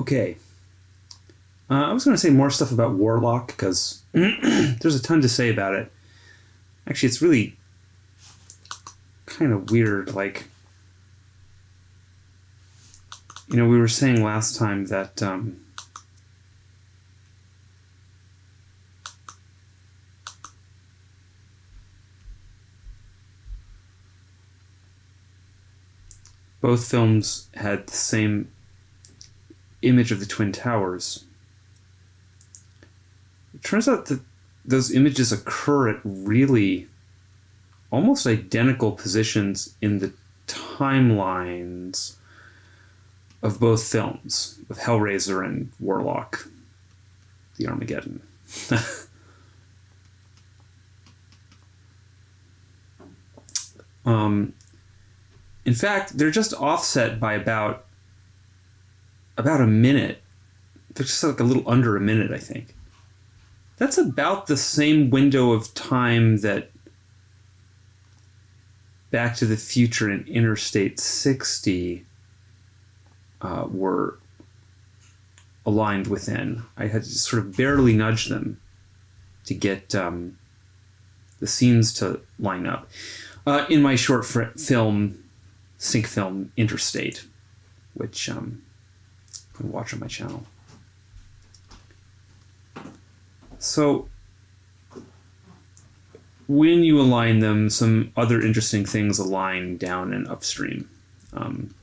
Okay. I was going to say more stuff about Warlock, because there's a ton to say about it. Actually, it's really kind of weird. Like, we were saying last time that both films had the same image of the Twin Towers. It turns out that those images occur at really almost identical positions in the timelines of both films, with Hellraiser and Warlock, the Armageddon. In fact, they're just offset by about a minute. They're just like a little under a minute, I think. That's about the same window of time that Back to the Future and Interstate 60 were aligned within. I had to sort of barely nudge them to get the scenes to line up. In my short film, sync film, Interstate, which you can watch on my channel. So when you align them, some other interesting things align down and upstream. I'm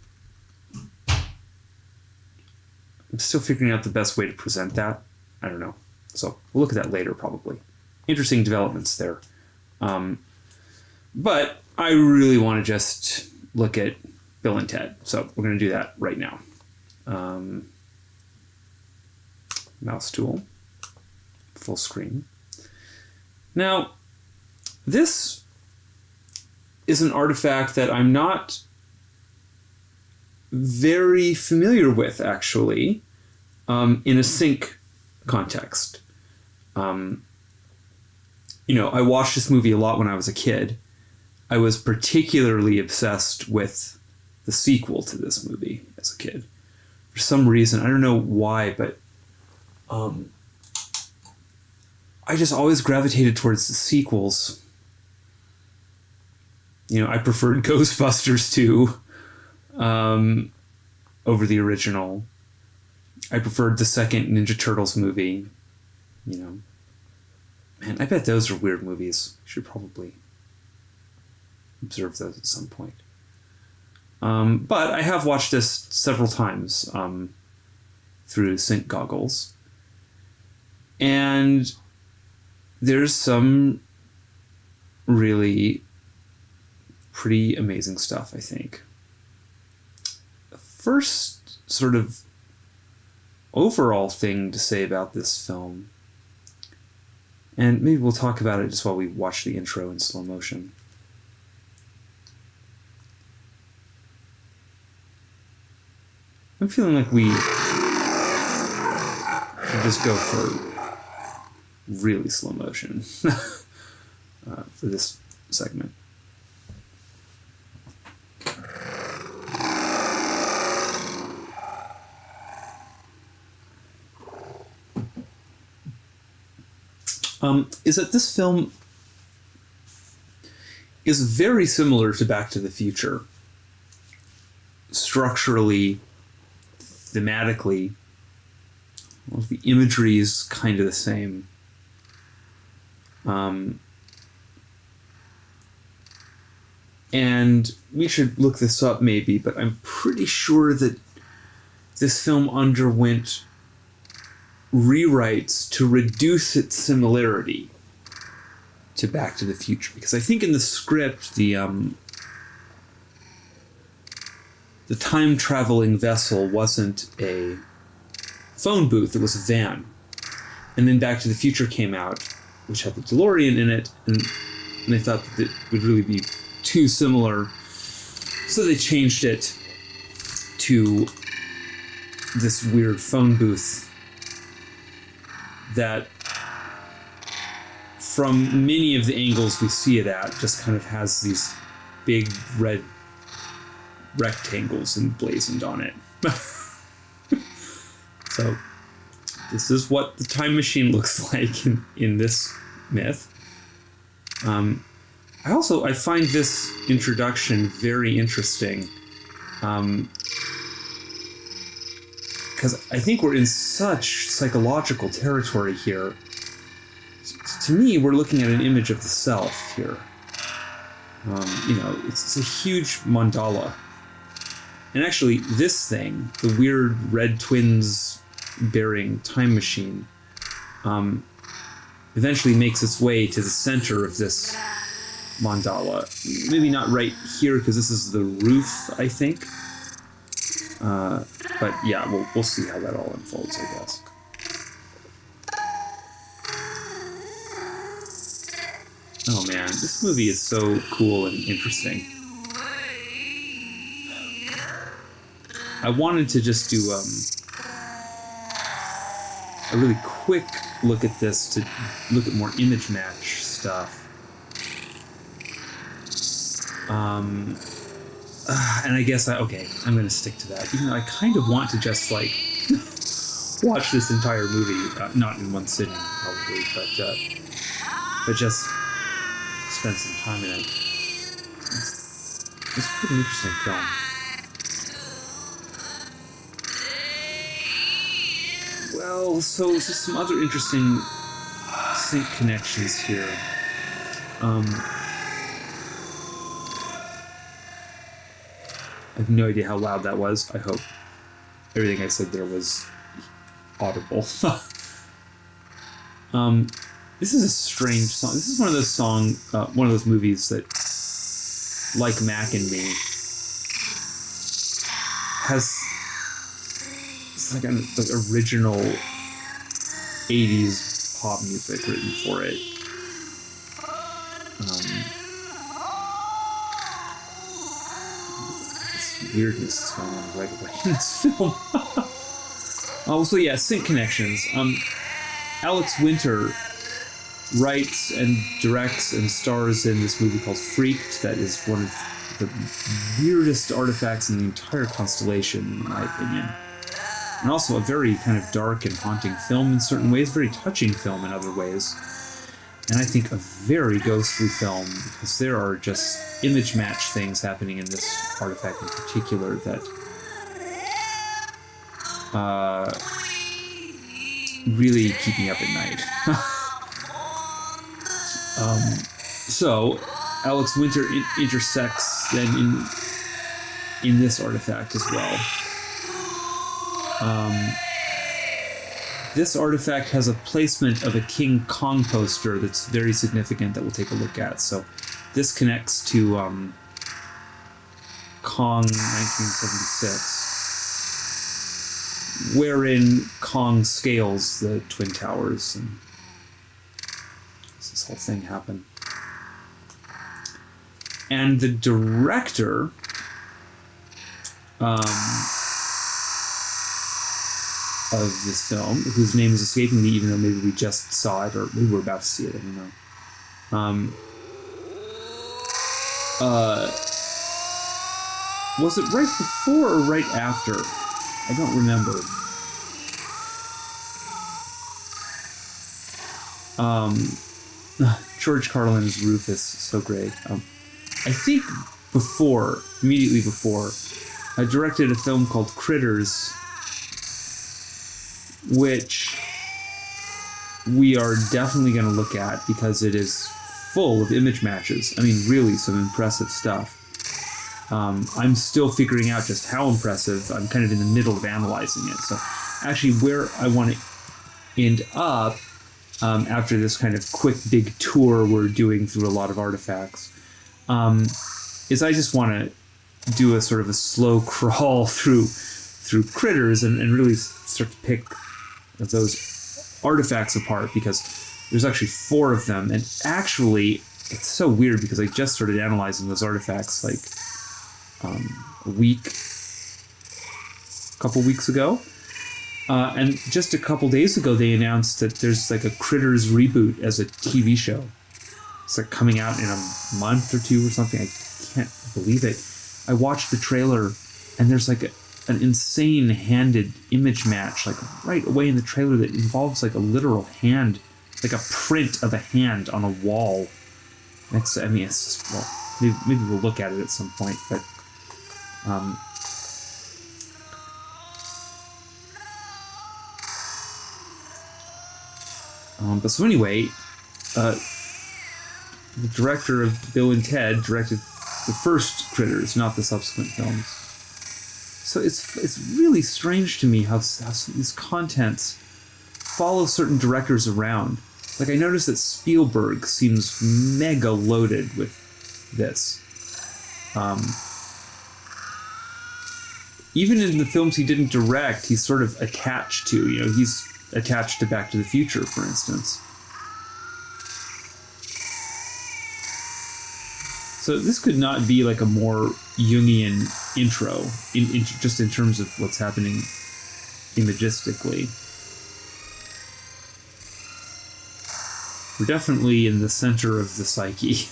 still figuring out the best way to present that. I don't know. So we'll look at that later, probably. Interesting developments there. But I really want to just look at Bill and Ted. So we're going to do that right now. Mouse tool. Full screen. Now, this is an artifact that I'm not very familiar with, actually, in a sync context. I watched this movie a lot when I was a kid. I was particularly obsessed with the sequel to this movie as a kid. For some reason, I don't know why, but I just always gravitated towards the sequels. I preferred Ghostbusters 2 over the original. I preferred the second Ninja Turtles movie. Man, I bet those are weird movies. I should probably observe those at some point. But I have watched this several times through sync goggles. And there's some really pretty amazing stuff, I think. The first sort of overall thing to say about this film, and maybe we'll talk about it just while we watch the intro in slow motion. I'm feeling like we should just go for really slow motion for this segment. Is that this film is very similar to Back to the Future. Structurally, thematically, well, the imagery is kind of the same. And we should look this up maybe, but I'm pretty sure that this film underwent rewrites to reduce its similarity to Back to the Future, because I think in the script the time-traveling vessel wasn't a phone booth, it was a van. And then Back to the Future came out, which had the DeLorean in it, and they thought that it would really be too similar, so they changed it to this weird phone booth that, from many of the angles we see it at, just kind of has these big red rectangles emblazoned on it. So this is what the time machine looks like in this myth. I find this introduction very interesting, because I think we're in such psychological territory here. To me, we're looking at an image of the self here. It's a huge mandala. And actually, this thing, the weird red twins bearing time machine, eventually makes its way to the center of this mandala. Maybe not right here, because this is the roof, I think. But yeah, we'll see how that all unfolds, I guess. Oh man, this movie is so cool and interesting. I wanted to just do a really quick look at this to look at more image match stuff. And I guess I'm going to stick to that. Even though I kind of want to just like watch this entire movie, not in one sitting probably, but just spend some time in it. It's a pretty interesting film. Well, so some other interesting sync connections here. I have no idea how loud that was. I hope everything I said there was audible. This is a strange song. This is one of those movies that, like Mac and Me, has like an original 80s pop music written for it. This weirdness is going on right away in this film. So yeah, sync connections. Alex Winter writes and directs and stars in this movie called Freaked, that is one of the weirdest artifacts in the entire constellation, in my opinion. And also a very kind of dark and haunting film in certain ways, very touching film in other ways. And I think a very ghostly film, because there are just image match things happening in this artifact in particular that really keep me up at night. So Alex Winter intersects then in this artifact as well. This artifact has a placement of a King Kong poster that's very significant that we'll take a look at. So this connects to Kong 1976, wherein Kong scales the Twin Towers, and this whole thing happened. And the director of this film, whose name is escaping me, even though maybe we just saw it, or maybe we're about to see it, I don't know. Was it right before or right after? I don't remember. George Carlin's Rufus, so great. I think immediately before, I directed a film called Critters, which we are definitely going to look at because it is full of image matches. I mean, really some impressive stuff. I'm still figuring out just how impressive. I'm kind of in the middle of analyzing it. So actually where I want to end up after this kind of quick big tour we're doing through a lot of artifacts is I just want to do a sort of a slow crawl through Critters and really start to pick those artifacts apart, because there's actually 4 of them, and actually it's so weird because I just started analyzing those artifacts like a couple weeks ago, and just a couple days ago they announced that there's like a Critters reboot as a TV show. It's like coming out in a month or 2 or something. I can't believe it. I watched the trailer and there's like an insane handed image match, like right away in the trailer, that involves like a literal hand, like a print of a hand on a wall. It's just, well, maybe we'll look at it at some point, but but so anyway, the director of Bill and Ted directed the first Critters, not the subsequent films. So it's really strange to me how these contents follow certain directors around. Like, I noticed that Spielberg seems mega loaded with this. Even in the films he didn't direct, he's sort of attached to. You know, he's attached to Back to the Future, for instance. So this could not be like a more Jungian intro, just in terms of what's happening imagistically. We're definitely in the center of the psyche.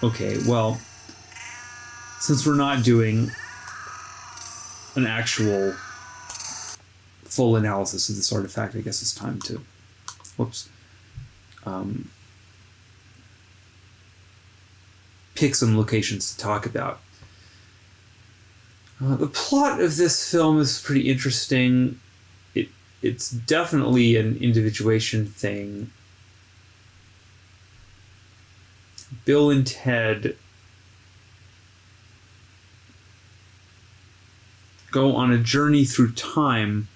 Okay, well, since we're not doing an actual full analysis of this artifact, I guess it's time to, pick some locations to talk about. The plot of this film is pretty interesting. It's definitely an individuation thing. Bill and Ted go on a journey through time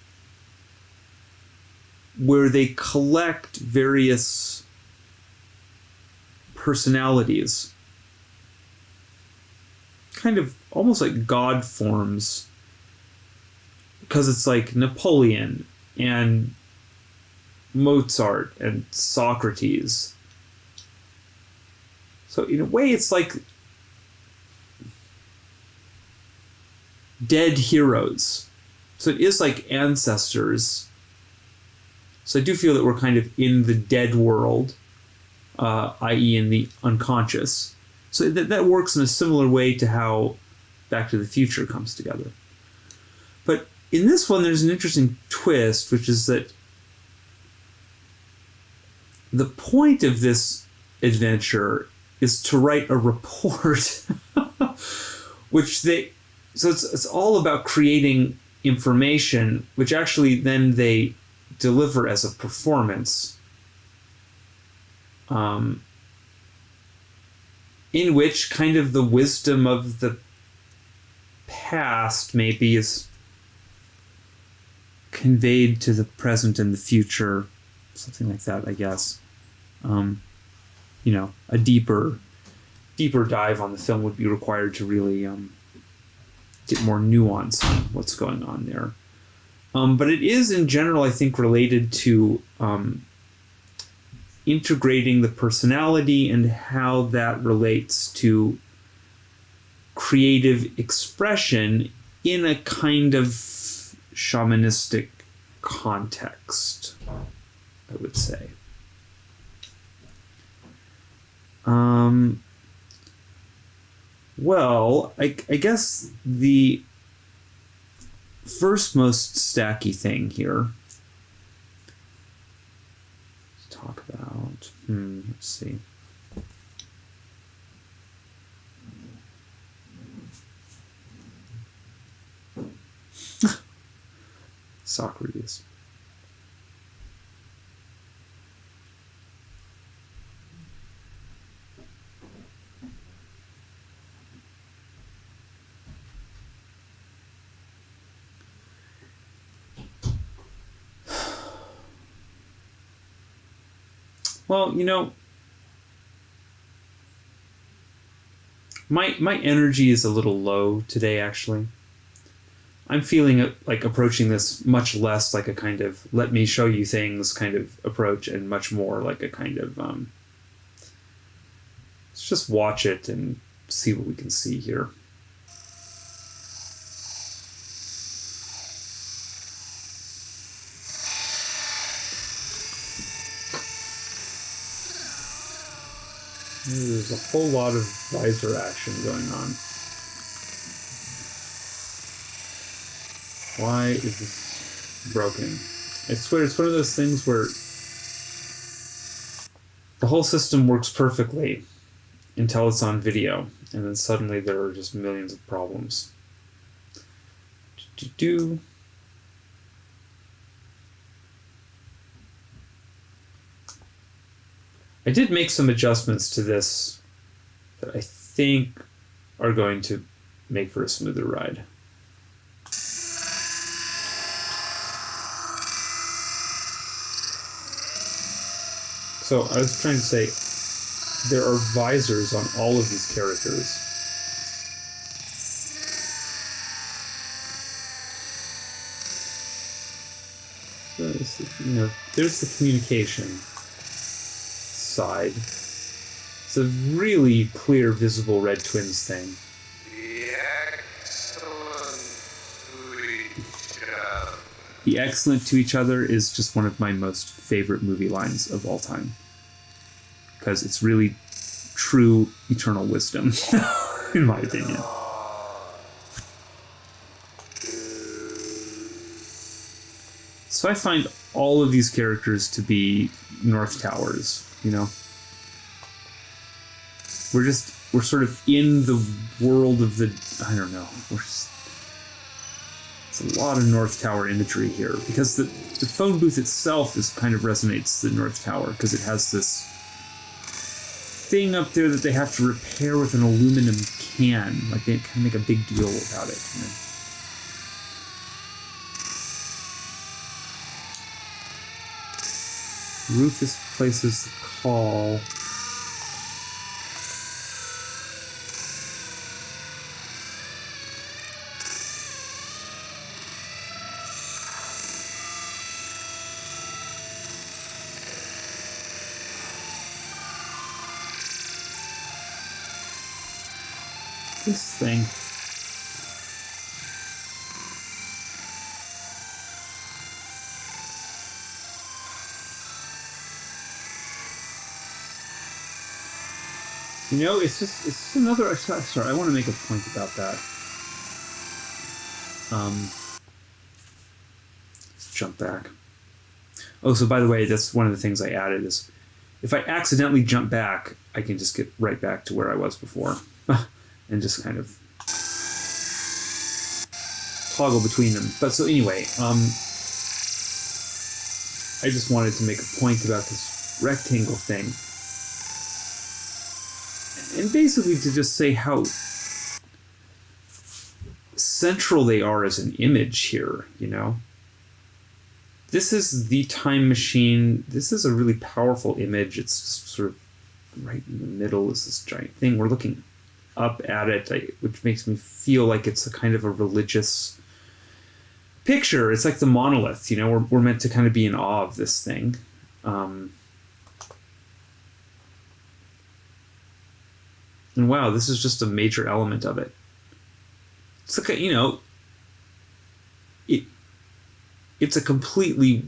where they collect various personalities, kind of almost like God forms, because it's like Napoleon and Mozart and Socrates. So in a way, it's like dead heroes. So it is like ancestors. So I do feel that we're kind of in the dead world, i.e. in the unconscious. So that works in a similar way to how Back to the Future comes together. But in this one, there's an interesting twist, which is that the point of this adventure is to write a report, so it's all about creating information, which actually then they deliver as a performance, in which kind of the wisdom of the past maybe is conveyed to the present and the future, something like that, I guess. A deeper dive on the film would be required to really get more nuance on what's going on there. But it is, in general, I think, related to integrating the personality and how that relates to creative expression in a kind of shamanistic context, I would say. Well, I guess the first most stacky thing here to talk about, let's see. Socrates. Well, my energy is a little low today, actually. I'm feeling like approaching this much less like a kind of let me show you things kind of approach, and much more like a kind of let's just watch it and see what we can see here. There's a whole lot of visor action going on. Why is this broken? I swear it's one of those things where the whole system works perfectly until it's on video, and then suddenly there are just millions of problems. I did make some adjustments to this that I think are going to make for a smoother ride. So I was trying to say, there are visors on all of these characters. So, you know, there's the communication side. It's a really clear, visible red twins thing. The excellent to each other is just one of my most favorite movie lines of all time. Because it's really true eternal wisdom, in my opinion. So I find all of these characters to be North Towers, you know? We're sort of in the world of the, I don't know, it's a lot of North Tower imagery here, because the phone booth itself kind of resonates the North Tower, because it has this thing up there that they have to repair with an aluminum can. Like, they kind of make a big deal about it, you know? Rufus places the call. This thing. You know, it's just another. Sorry, I want to make a point about that. Let's jump back. Oh, so by the way, that's one of the things I added is, if I accidentally jump back, I can just get right back to where I was before, and just kind of toggle between them. But so anyway, I just wanted to make a point about this rectangle thing. And basically to just say how central they are as an image here, you know? This is the time machine. This is a really powerful image. It's just sort of right in the middle is this giant thing. We're looking up at it, which makes me feel like it's a kind of a religious picture. It's like the monolith, you know? We're meant to kind of be in awe of this thing. And wow, this is just a major element of it. It's like, you know, it's a completely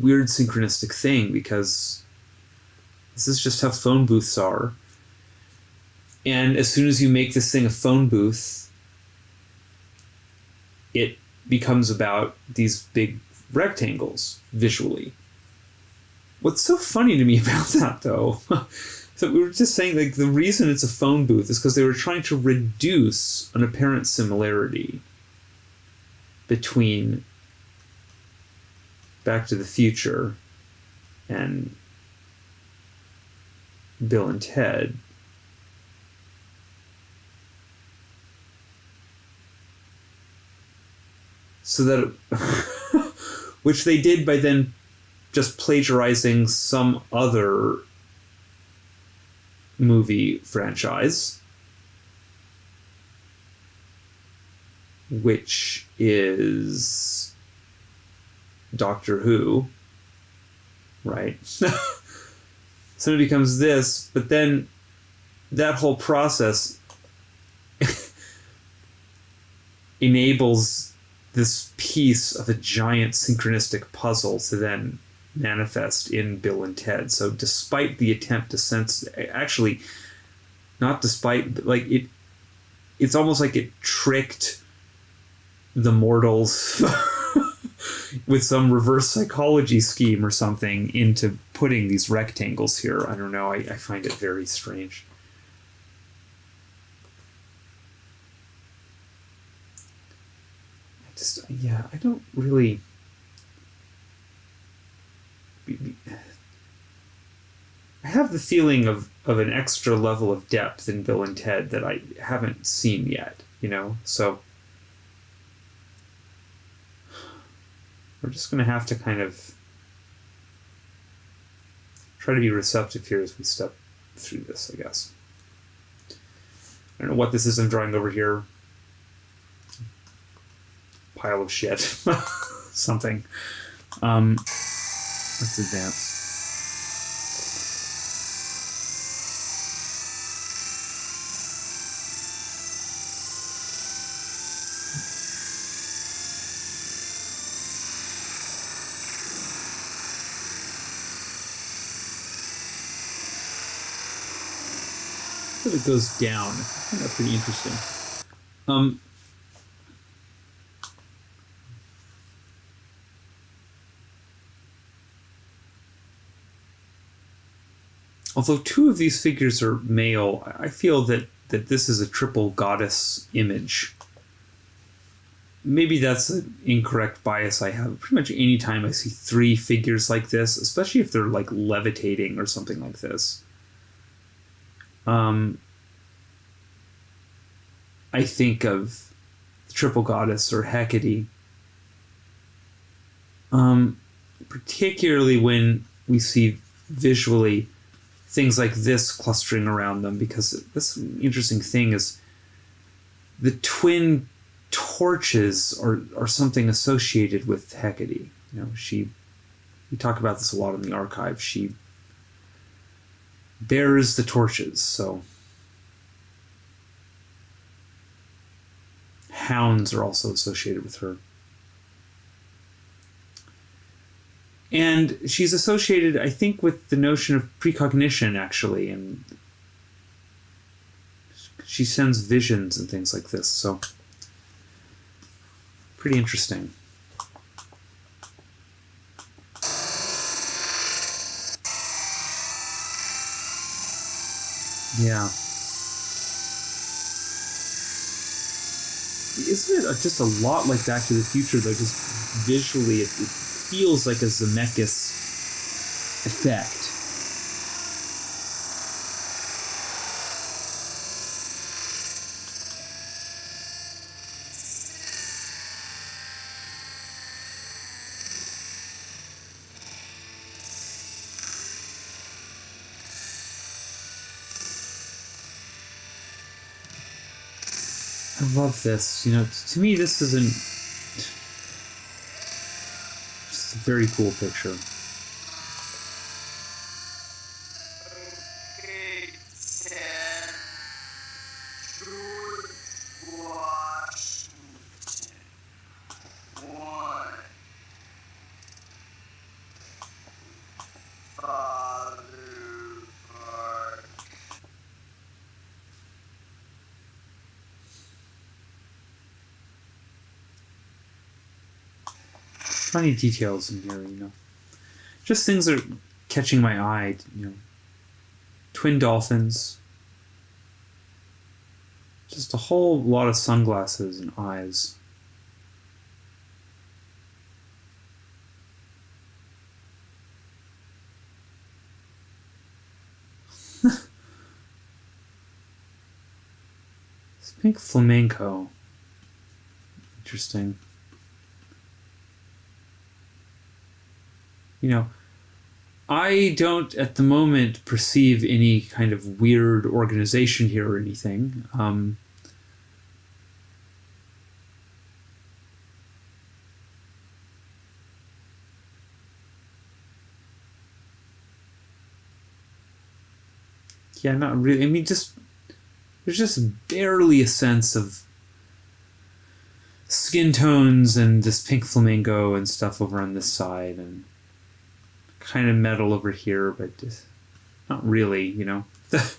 weird synchronistic thing, because this is just how phone booths are. And as soon as you make this thing a phone booth, it becomes about these big rectangles visually. What's so funny to me about that, though, so we were just saying, like, the reason it's a phone booth is because they were trying to reduce an apparent similarity between Back to the Future and Bill and Ted. So that, which they did by then just plagiarizing some other movie franchise, which is Doctor Who, right? So it becomes this, but then that whole process enables this piece of a giant synchronistic puzzle to then manifest in Bill and Ted. So despite the attempt to actually, not despite, but like it's almost like it tricked the mortals with some reverse psychology scheme or something into putting these rectangles here. I don't know. I find it very strange. I don't really... I have the feeling of an extra level of depth in Bill and Ted that I haven't seen yet, you know? So we're just going to have to kind of try to be receptive here as we step through this, I guess. I don't know what this is I'm drawing over here. Pile of shit. Something. Let's advance. It goes down. I find that pretty interesting. Although two of these figures are male, I feel that this is a triple goddess image. Maybe that's an incorrect bias I have. Pretty much any time I see three figures like this, especially if they're like levitating or something like this, I think of the triple goddess or Hecate. Particularly when we see visually things like this clustering around them, because this interesting thing is the twin torches are something associated with Hecate. You know, we talk about this a lot in the archive. She bears the torches, so hounds are also associated with her. And she's associated, I think, with the notion of precognition, actually, and she sends visions and things like this, so pretty interesting. Yeah. Isn't it just a lot like Back to the Future, though? Just visually, it feels like a Zemeckis effect. I love this. You know, to me, this is just a very cool picture. Funny details in here, you know. Just things that are catching my eye, you know. Twin dolphins. Just a whole lot of sunglasses and eyes. This pink flamenco. Interesting. You know, I don't at the moment perceive any kind of weird organization here or anything. Yeah, not really. I mean, just there's just barely a sense of skin tones and this pink flamingo and stuff over on this side, and kind of metal over here, but just not really, you know. It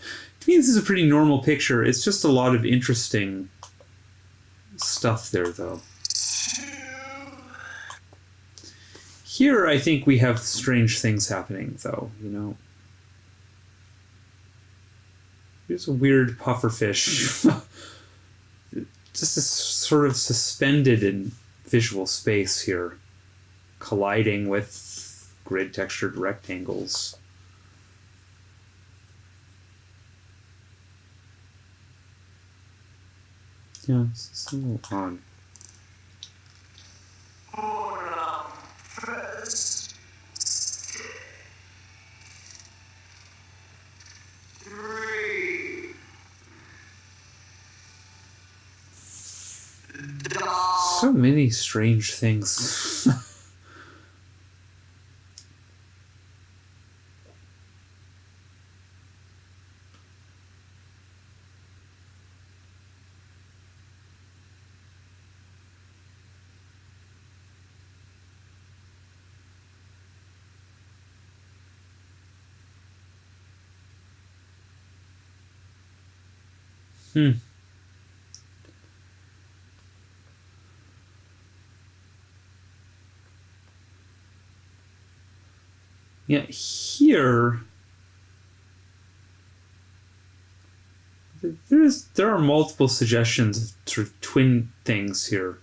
mean, this is a pretty normal picture. It's just a lot of interesting stuff there, though. Here, I think we have strange things happening, though, you know. Here's a weird pufferfish. Just sort of suspended in visual space here, colliding with grid-textured rectangles. Yeah, it's a little odd. So many strange things. Yeah, here there are multiple suggestions of sort of twin things here.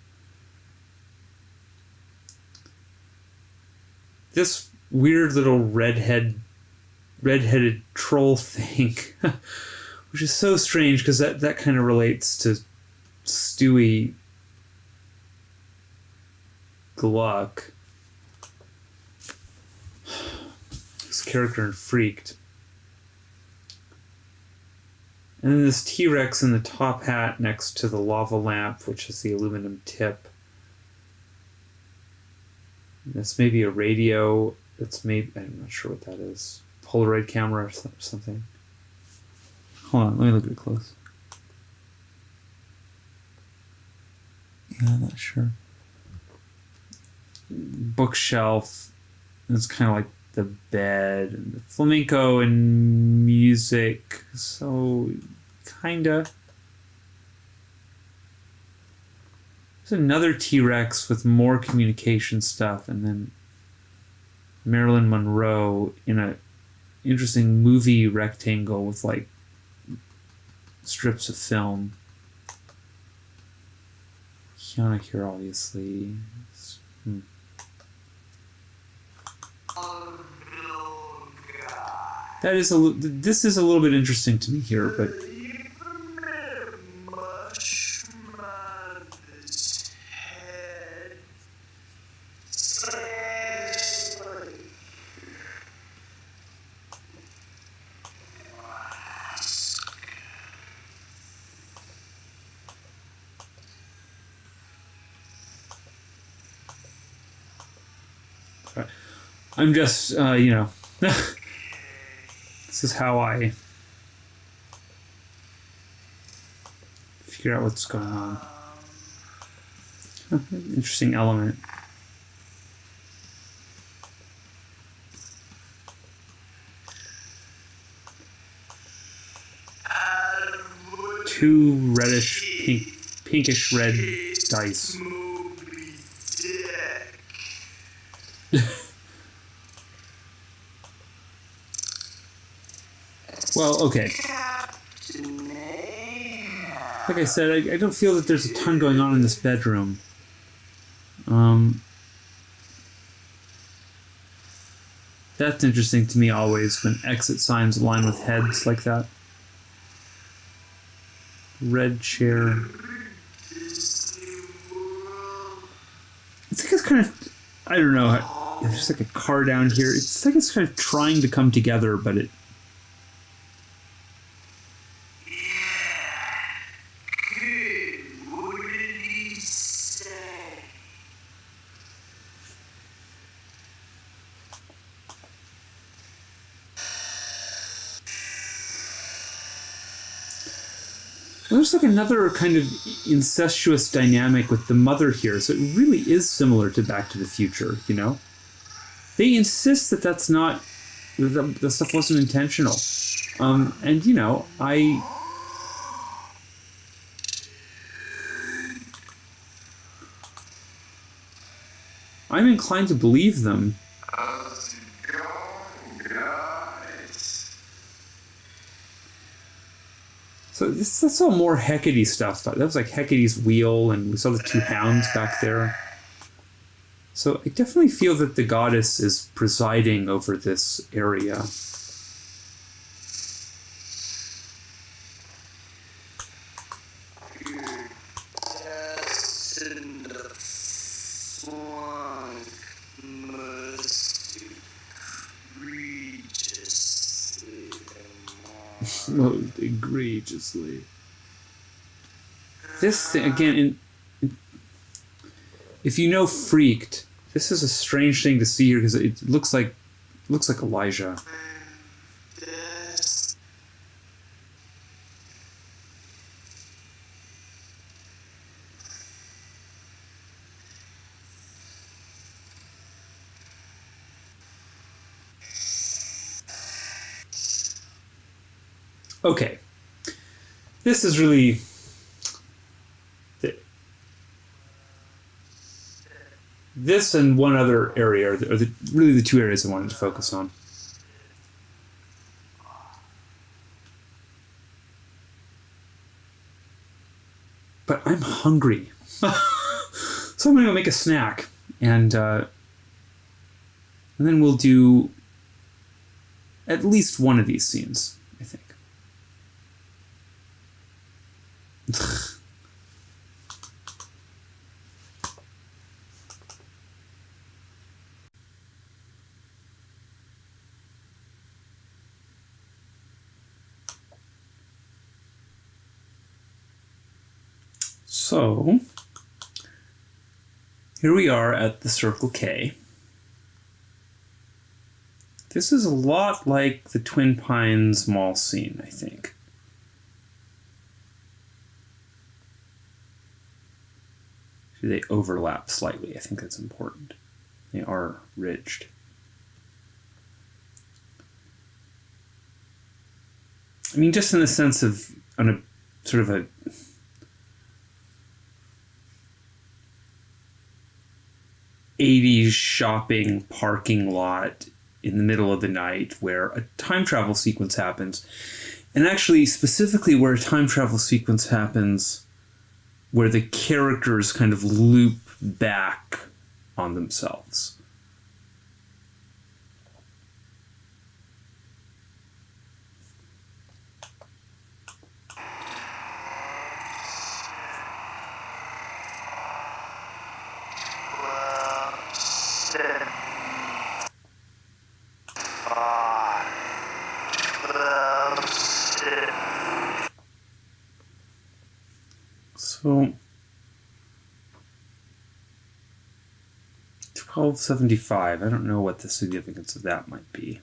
This weird little redheaded troll thing, which is so strange because that kind of relates to Stewie Gluck. His character in Freaked. And then this T-Rex in the top hat next to the lava lamp, which is the aluminum tip. That's maybe a radio. That's maybe, I'm not sure what that is. Polaroid camera or something. Hold on, let me look at it close. Yeah, I'm not sure. Bookshelf. It's kind of like the bed and the flamenco and music. So, kinda. There's another T-Rex with more communication stuff, and then Marilyn Monroe in a interesting movie rectangle with like strips of film. Kiana here, obviously. That is this is a little bit interesting to me here, but I'm just, you know, this is how I figure out what's going on. Interesting element. Two reddish, pinkish red dice. Well, okay. Like I said, I don't feel that there's a ton going on in this bedroom. That's interesting to me always, when exit signs align with heads like that. Red chair. It's like it's kind of, I don't know, there's like a car down here. It's like it's kind of trying to come together, but it... There's like another kind of incestuous dynamic with the mother here, so it really is similar to Back to the Future, you know? They insist that that's not, that stuff wasn't intentional. And you know, I'm inclined to believe them. How's it going, guys? So that's all more Hecate stuff. That was like Hecate's wheel, and we saw the two hounds back there. So I definitely feel that the goddess is presiding over this area. Just in the funk must egregiously Most egregiously. This thing, again, if you know Freaked, this is a strange thing to see here because it looks like Elijah. this Okay. This is really... This and one other area are really the two areas I wanted to focus on. But I'm hungry. So I'm going to go make a snack. And then we'll do at least one of these scenes, I think. So, here we are at the Circle K. This is a lot like the Twin Pines mall scene, I think. They overlap slightly. I think that's important. They are ridged. I mean, just in the sense of on a sort of a '80s shopping parking lot in the middle of the night where a time travel sequence happens, and actually specifically where a time travel sequence happens where the characters kind of loop back on themselves. So 1275, I don't know what the significance of that might be.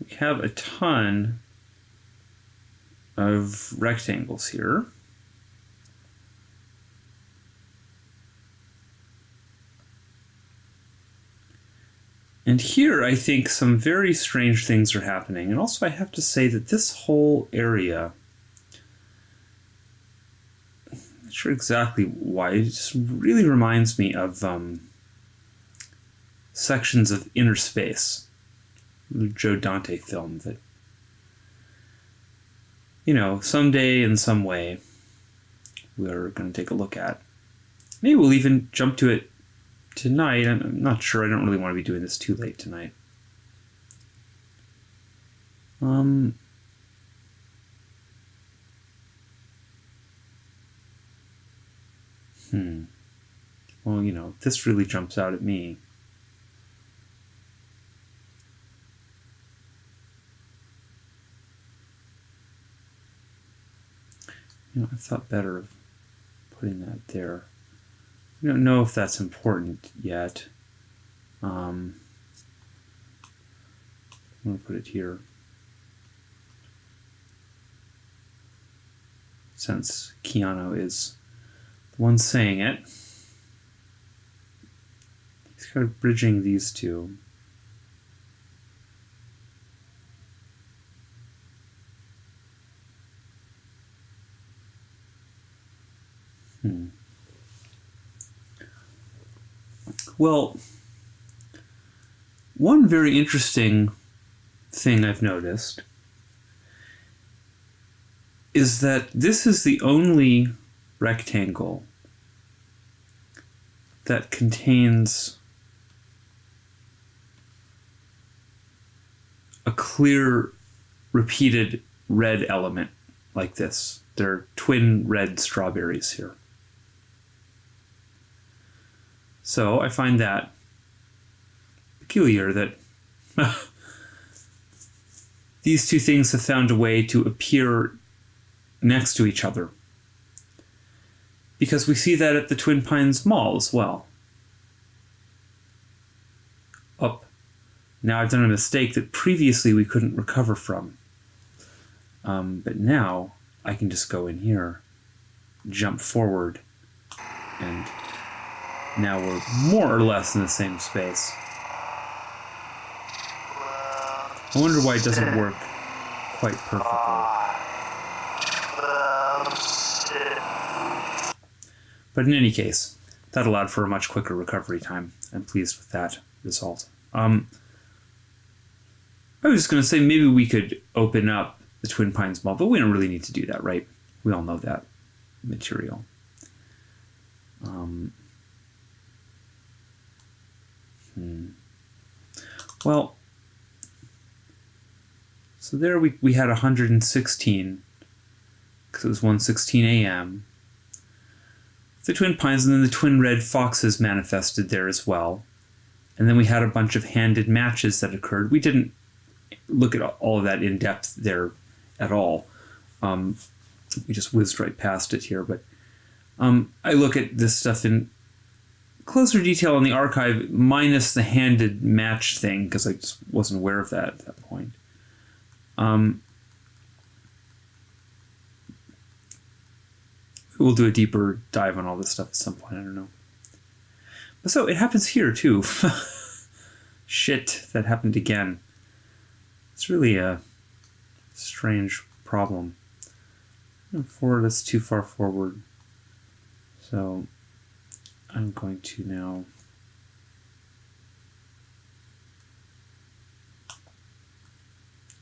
We have a ton of rectangles here. And here, I think some very strange things are happening. And also, I have to say that this whole area, I'm not sure exactly why, it just really reminds me of sections of Inner Space, the Joe Dante film that, you know, someday in some way we're going to take a look at. Maybe we'll even jump to it tonight. I'm not sure. I don't really want to be doing this too late tonight. Well, you know, this really jumps out at me. You know, I thought better of putting that there. I don't know if that's important yet. I'm going to put it here. Since Keanu is the the one saying it. He's kind of bridging these two. Well, one very interesting thing I've noticed is that this is the only rectangle that contains a clear repeated red element like this. There are twin red strawberries here. So I find that peculiar that these two things have found a way to appear next to each other. Because we see that at the Twin Pines Mall as well. Up. Now I've done a mistake that previously we couldn't recover from. But now I can just go in here, jump forward, and now we're more or less in the same space. I wonder why it doesn't work quite perfectly. But in any case, that allowed for a much quicker recovery time. I'm pleased with that result. I was just going to say maybe we could open up the Twin Pines Mall, but we don't really need to do that, right? We all know that material. Well, so there we had 116, because it was 1:16 a.m. The Twin Pines, and then the twin red foxes manifested there as well. And then we had a bunch of handed matches that occurred. We didn't look at all of that in depth there at all. We just whizzed right past it here. But I look at this stuff in closer detail in the archive, minus the handed match thing, because I just wasn't aware of that at that point. We'll do a deeper dive on all this stuff at some point, I don't know. But so, it happens here, too. Shit, that happened again. It's really a strange problem. Forward, that's too far forward. So, I'm going to now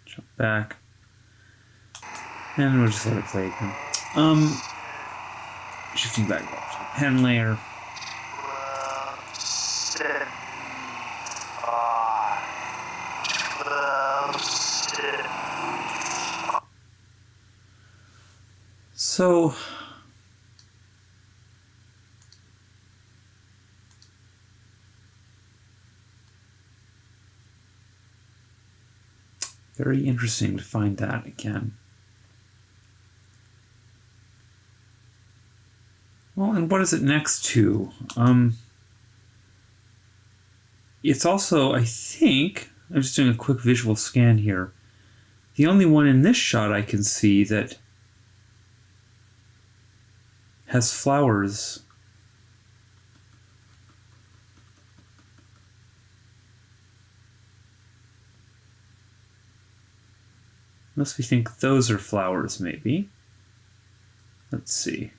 jump back. And we'll just let it play again. Shifting back up to the pen layer. So, very interesting to find that again. Well, and what is it next to? It's also, I think, I'm just doing a quick visual scan here. The only one in this shot I can see that has flowers. Unless we think those are flowers, maybe. Let's see.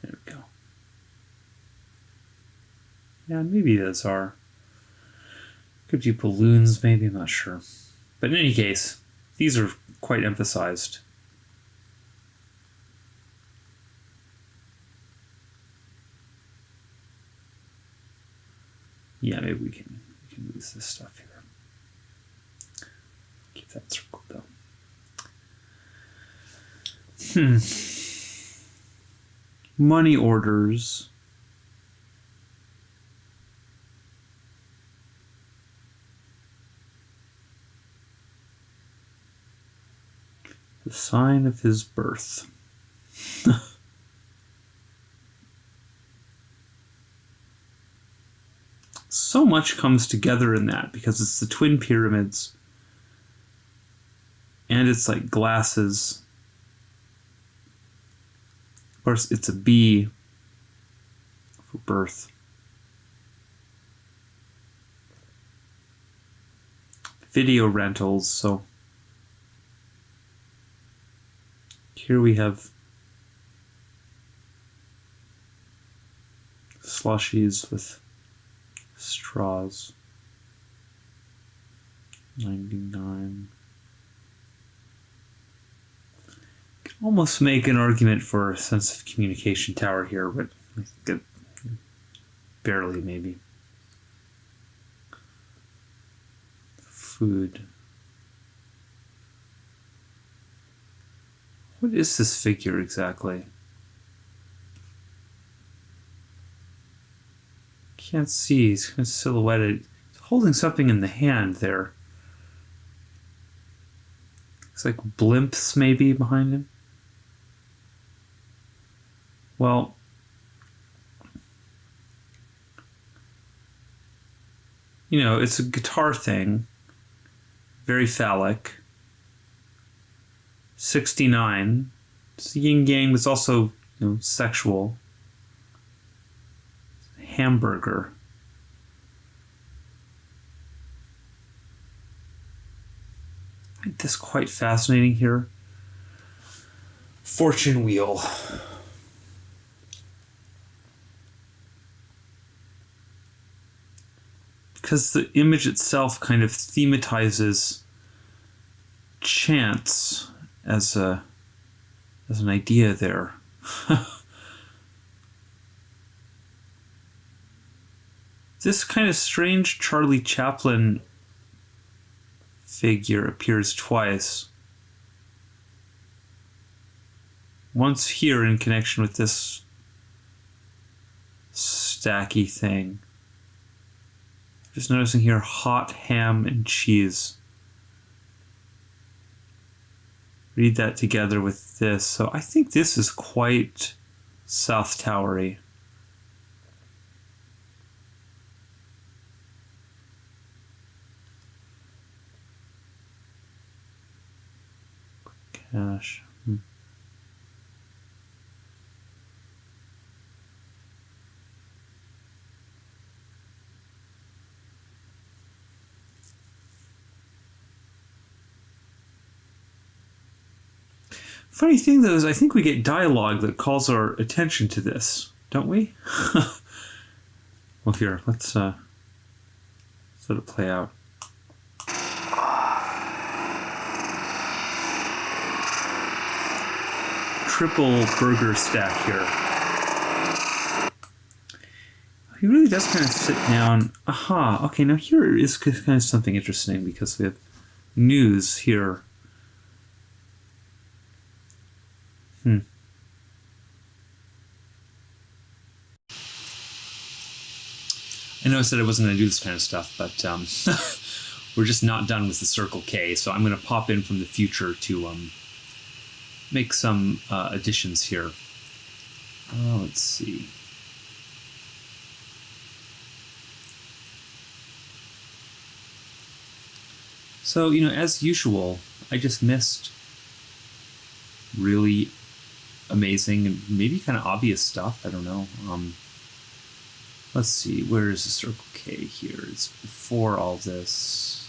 There we go. Yeah, maybe those are. Could be balloons, maybe, I'm not sure. But in any case, these are quite emphasized. Yeah, maybe we can lose this stuff here. Keep that circled though. Money orders. The sign of his birth. so much comes together in that because it's the twin pyramids and it's like glasses. Of course, it's a B for birth. Video rentals, so here we have slushies with straws. 99. Can almost make an argument for a sense of communication tower here, but I think it barely maybe. Food. What is this figure exactly? Can't see. He's kind of silhouetted. He's holding something in the hand there. It's like blimps maybe behind him. Well, you know, it's a guitar thing. Very phallic. 69. It's yin yang, but it's also, you know, sexual. Hamburger. I find this quite fascinating here. Fortune wheel. Because the image itself kind of thematizes chance as an idea there. This kind of strange Charlie Chaplin figure appears twice. Once here in connection with this stacky thing. Just noticing here, hot ham and cheese. Read that together with this. So I think this is quite South Towery. Cash. Funny thing though is I think we get dialogue that calls our attention to this, don't we? Well, here, let's let it play out. Triple burger stack here. He really does kind of sit down. Aha, okay, now here is kind of something interesting because we have news here. I know I said I wasn't going to do this kind of stuff, but we're just not done with the Circle K, so I'm going to pop in from the future to make some additions here. Let's see. So, you know, as usual, I just missed really amazing and maybe kind of obvious stuff. I don't know. Let's see, where is the Circle K here? It's before all this.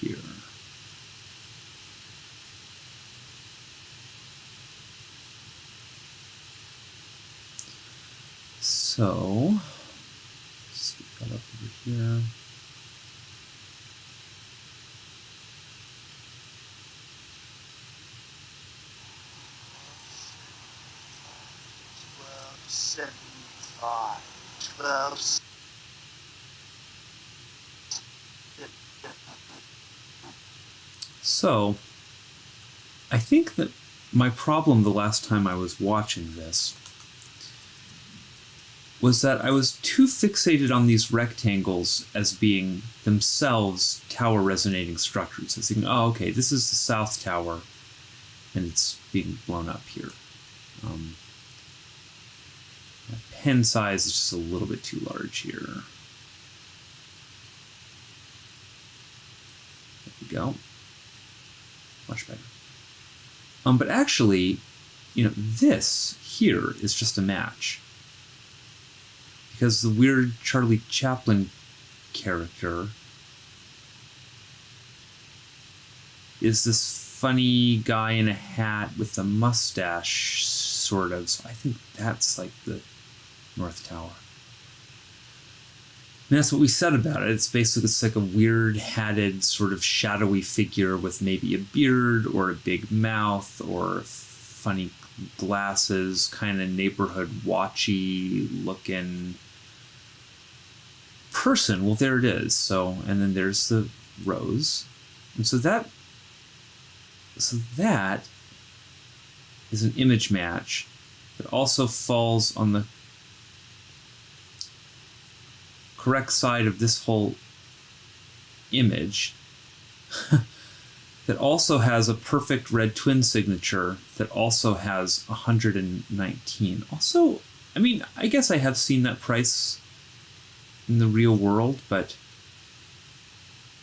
Here. So, let's get that up over here. So, I think that my problem the last time I was watching this was that I was too fixated on these rectangles as being themselves tower resonating structures. I was thinking, oh, okay, this is the South Tower, and it's being blown up here. pen size is just a little bit too large here. There we go. Much better. But actually, you know, this here is just a match. Because the weird Charlie Chaplin character is this funny guy in a hat with a mustache, sort of. So I think that's like the North Tower. And that's what we said about it. It's like a weird hatted sort of shadowy figure with maybe a beard or a big mouth or funny glasses, kind of neighborhood watchy looking person. Well, there it is. So, and then there's the rose. And so that is an image match that also falls on the correct side of this whole image that also has a perfect red twin signature that also has 119. Also, I mean, I guess I have seen that price in the real world, but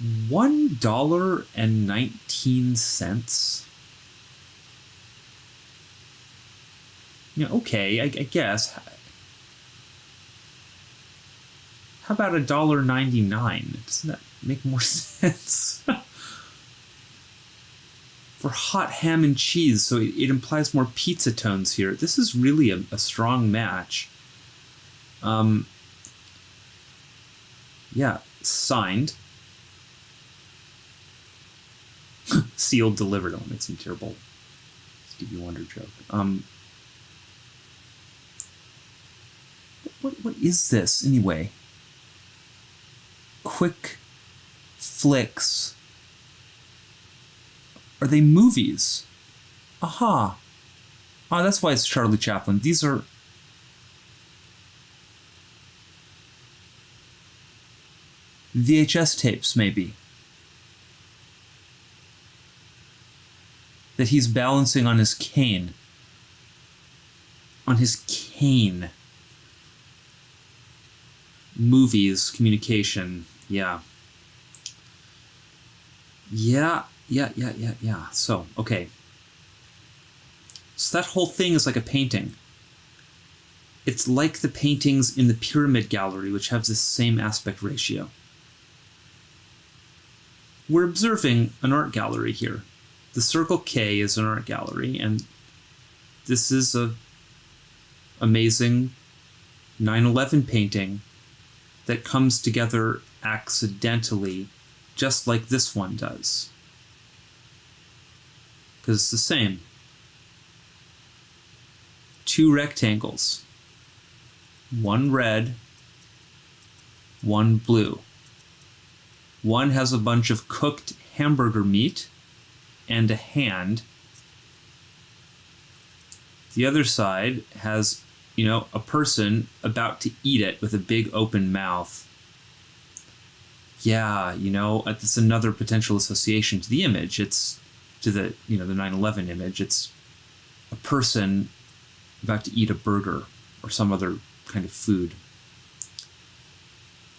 $1.19. You know, okay, I guess. How about $1.99? Doesn't that make more sense? For hot ham and cheese, so it implies more pizza tones here. This is really a strong match. Yeah, signed. Sealed, delivered. I'll make some terrible Stevie Wonder joke. What is this anyway? Quick flicks. Are they movies? Aha. Oh, that's why it's Charlie Chaplin. These are VHS tapes, maybe. That he's balancing on his cane. On his cane. Movies, communication, yeah. Yeah. So, okay. So that whole thing is like a painting. It's like the paintings in the Pyramid Gallery, which have this same aspect ratio. We're observing an art gallery here. The Circle K is an art gallery, and this is a amazing 9/11 painting that comes together accidentally, just like this one does. Because it's the same. Two rectangles. One red, one blue. One has a bunch of cooked hamburger meat and a hand. The other side has, you know, a person about to eat it with a big open mouth. Yeah, you know, it's another potential association to the image. It's to the, you know, the 9/11 image. It's a person about to eat a burger or some other kind of food.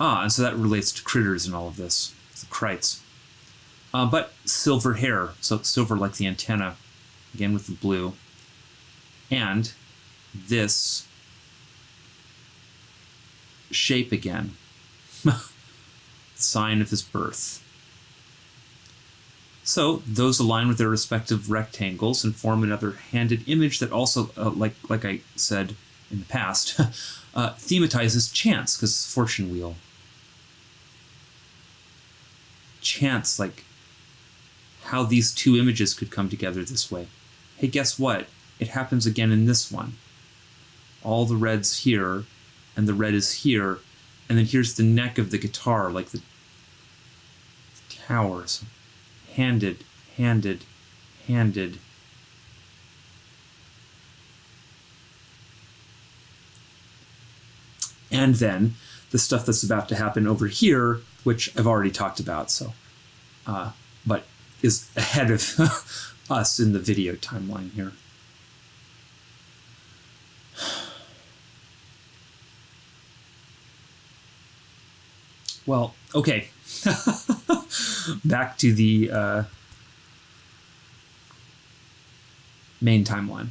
And so that relates to critters and all of this, the krites. But silver hair, so silver like the antenna, again with the blue. And this shape again. Sign of his birth. So those align with their respective rectangles and form another handed image that also, like I said in the past, thematizes chance, because it's fortune wheel. Chance, like how these two images could come together this way. Hey, guess what? It happens again in this one. All the red's here, and the red is here, and then here's the neck of the guitar, like the towers. Handed. And then the stuff that's about to happen over here, which I've already talked about, so, but is ahead of us in the video timeline here. Well, okay. Back to the main timeline.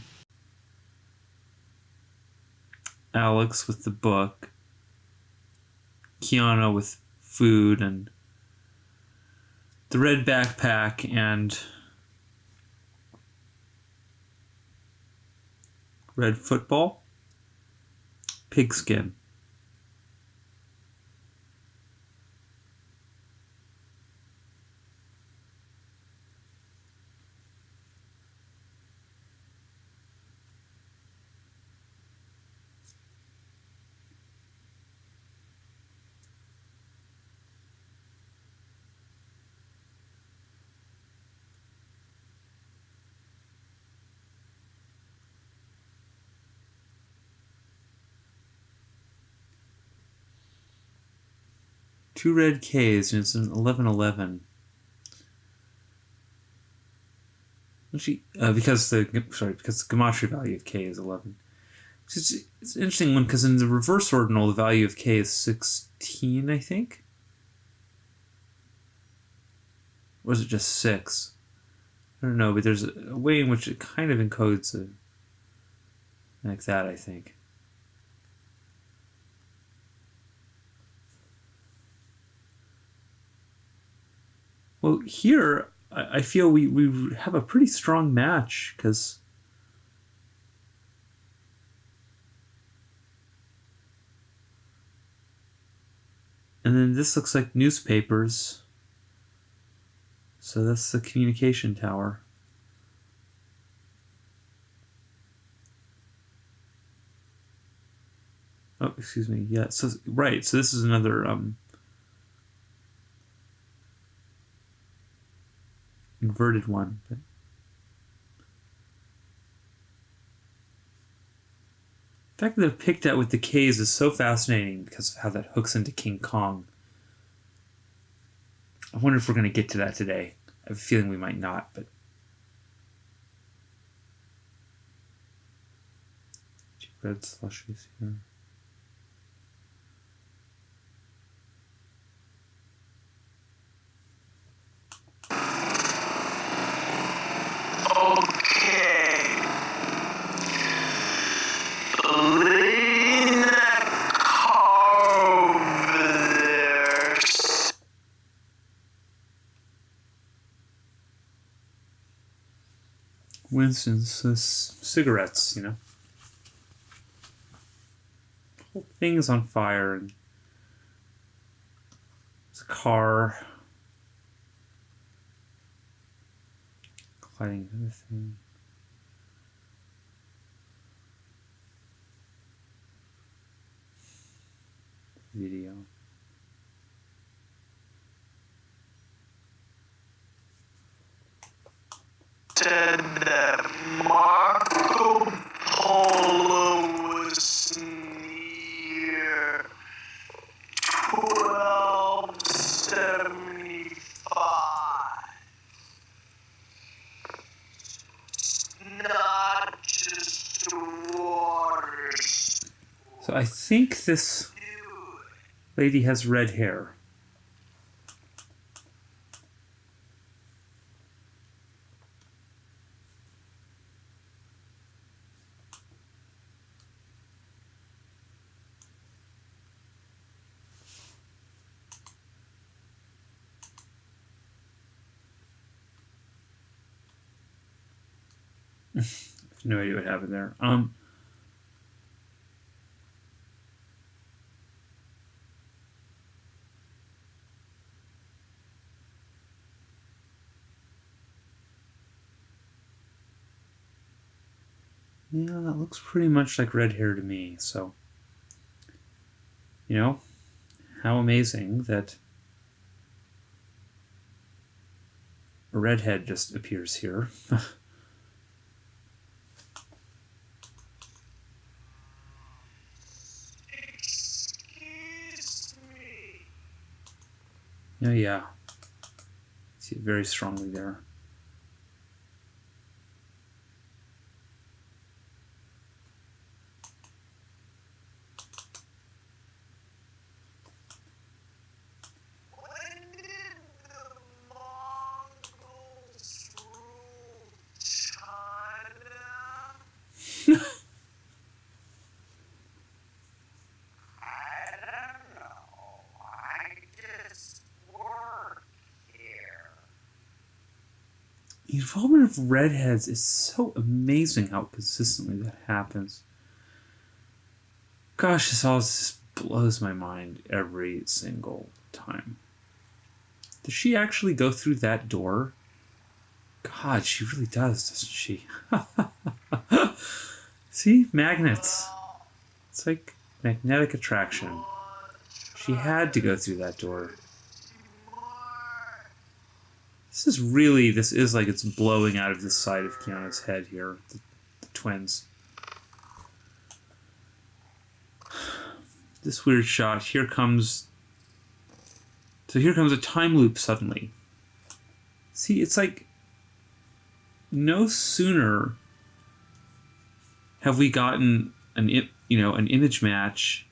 Alex with the book, Kiana with food and the red backpack and red football, pigskin. Two red Ks, and it's an 1111. Actually, because the gematria value of K is 11. It's an interesting one because in the reverse ordinal, the value of K is 16, I think. Or is it just 6? I don't know, but there's a way in which it kind of encodes like that, I think. Well, here, I feel we have a pretty strong match, because and then this looks like newspapers. So that's the communication tower. Oh, excuse me. Yeah, so right. So this is another inverted one. But the fact that they've picked out with the K's is so fascinating because of how that hooks into King Kong. I wonder if we're going to get to that today. I have a feeling we might not, but red slushies here. Okay. Lean that car over there. Winston's cigarettes, you know. The whole thing is on fire, and there's a car colliding with the thing. Video. Said that Marco Polo was near 1275. Not just water. So I think this lady has red hair. No idea what happened there. Yeah, that looks pretty much like red hair to me. So, you know, how amazing that a redhead just appears here. Excuse me. Yeah. See it very strongly there. The involvement of redheads is so amazing how consistently that happens. Gosh, this all just blows my mind every single time. Does she actually go through that door? God, she really does, doesn't she? See? Magnets. It's like magnetic attraction. She had to go through that door. This is like it's blowing out of the side of Kiana's head here. The twins. This weird shot. Here comes a time loop suddenly. See, it's like no sooner have we gotten an image match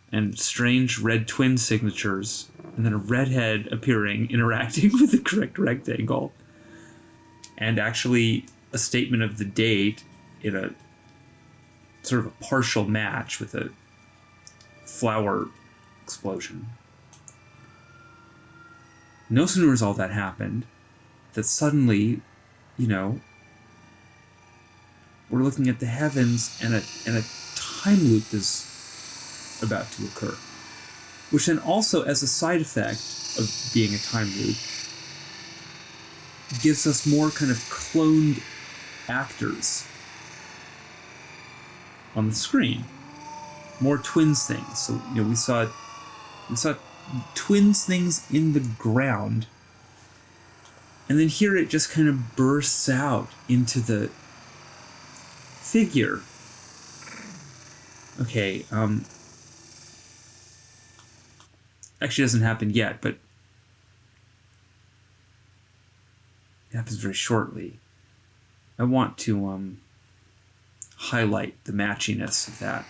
and strange red twin signatures, and then a redhead appearing, interacting with the correct rectangle, and actually a statement of the date in a sort of a partial match with a flower explosion. No sooner has all that happened that suddenly, we're looking at the heavens and a time loop is about to occur. Which then also, as a side effect of being a time loop, gives us more kind of cloned actors on the screen. More twins things. So, we saw twins things in the ground, and then here it just kind of bursts out into the figure. Okay, actually doesn't happen yet, but it happens very shortly. I want to highlight the matchiness of that.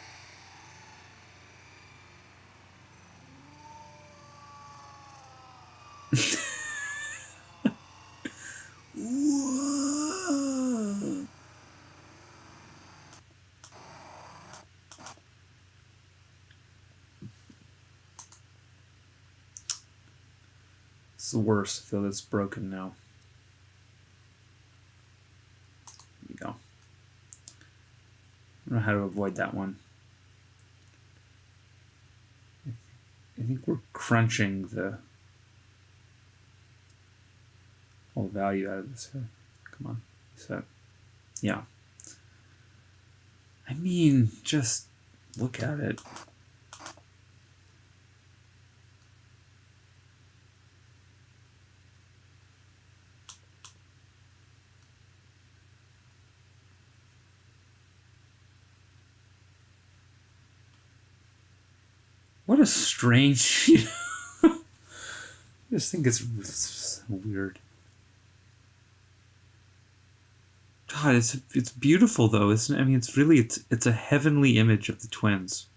Whoa. It's the worst. I feel it's broken now. There you go. I don't know how to avoid that one. I think we're crunching the whole value out of this here. Come on. So, yeah. I mean, just look at it. What a strange... I just think it's so weird. God, it's beautiful though, isn't it? I mean, it's a heavenly image of the twins.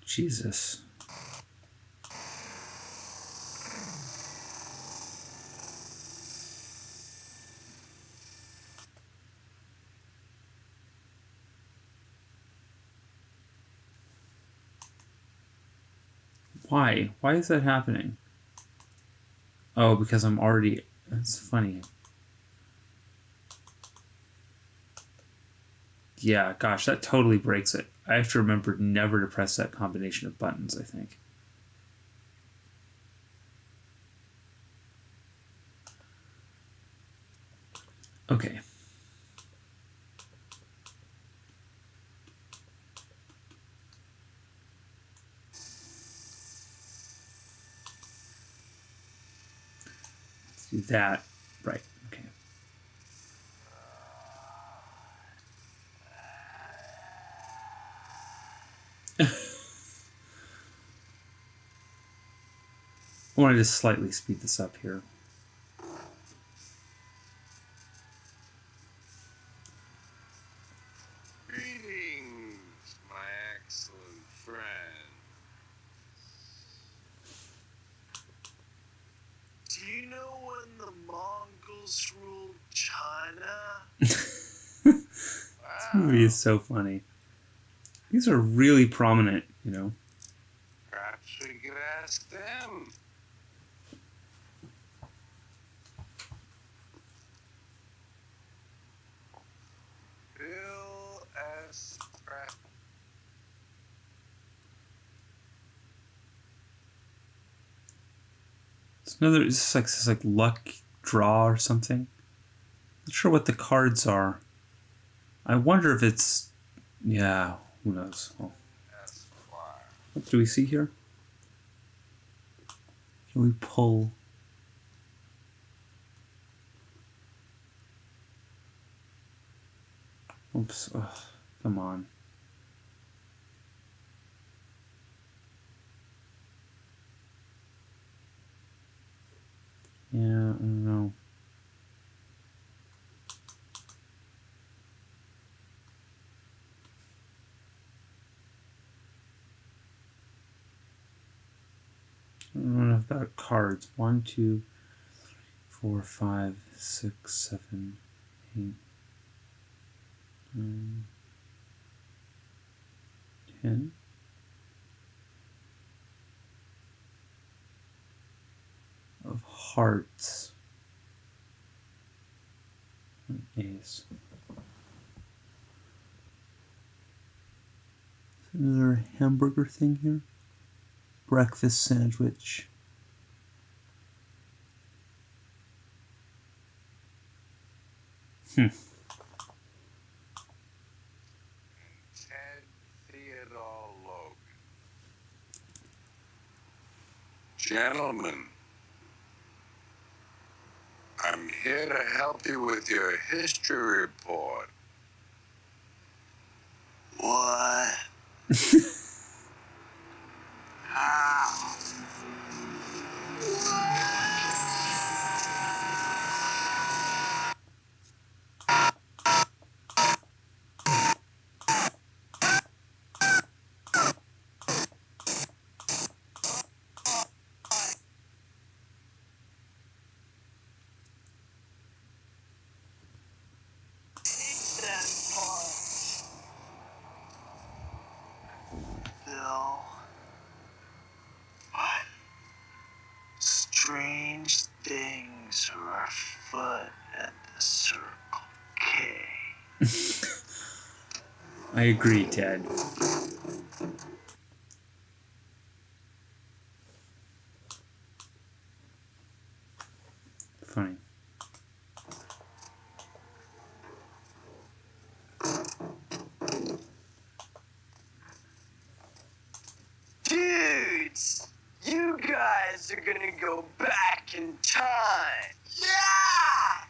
Jesus. Why? Why is that happening? Oh, because I'm already... That's funny. Yeah, gosh, that totally breaks it. I have to remember never to press that combination of buttons, I think. Okay. Let's do that. Right, okay. I want to just slightly speed this up here. Mongols ruled China? This movie is so funny. These are really prominent, you know. Perhaps we could ask them. Bill S. Pratt. It's like luck draw or something. Not sure what the cards are. I wonder if it's, yeah, who knows. Well, Esquire. what do we see here? Can we pull? Oops. Ugh, come on. Yeah, I don't know. I don't know about cards. 1, 2, 4, 5, 6, 7, 8, 9, 10. Of hearts. An ace. Another hamburger thing here. Breakfast sandwich. Ted Theodore Logan. Gentlemen, I'm here to help you with your history report. What? How? Take that part, Bill. What? Strange things are afoot at the Circle K. I agree, Ted. Funny. Dudes, you guys are gonna go back in time. Yeah!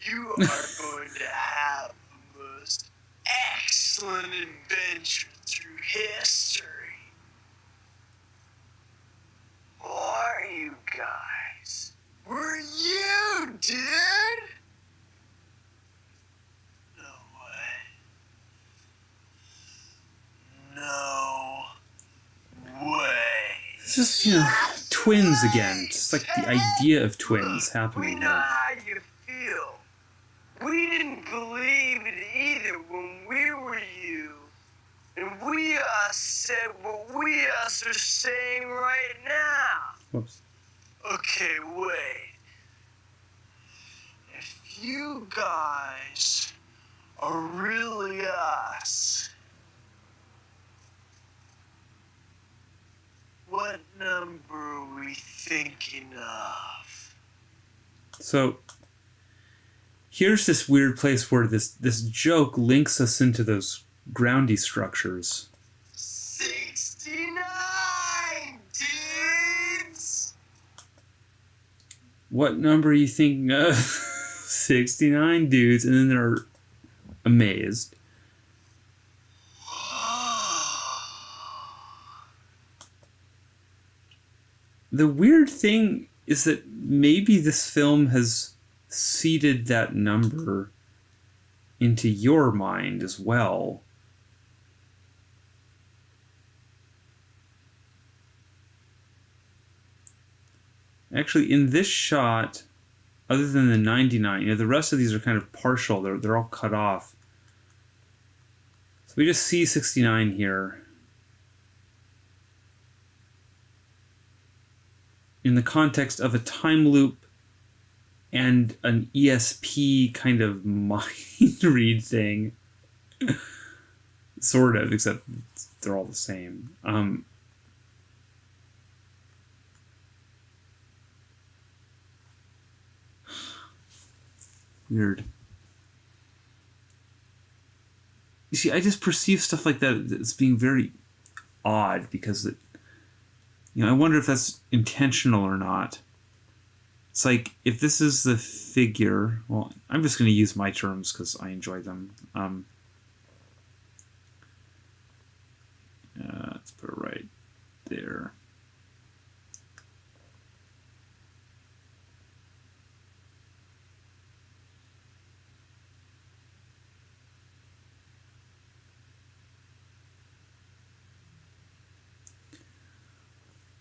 You are going to have the most excellent adventure through history. Are you guys? Were you, dude? No way. No way. It's just, twins again. Just like the idea of twins We happening know here. how you feel. We didn't believe it either when we were you. And we said what we are saying right now. Whoops. Okay, wait. If you guys are really us, what number are we thinking of? So here's this weird place where this joke links us into those groundy structures. 69, dudes! What number are you thinking of? 69 dudes, and then they're amazed. The weird thing is that maybe this film has seeded that number into your mind as well. Actually, in this shot, other than the 99, the rest of these are kind of partial. They're all cut off. So we just see 69 here. In the context of a time loop and an ESP kind of mind read thing. Sort of, except they're all the same. Weird. You see, I just perceive stuff like that as being very odd because I wonder if that's intentional or not. It's like, if this is the figure, well, I'm just going to use my terms because I enjoy them. Let's put it right there.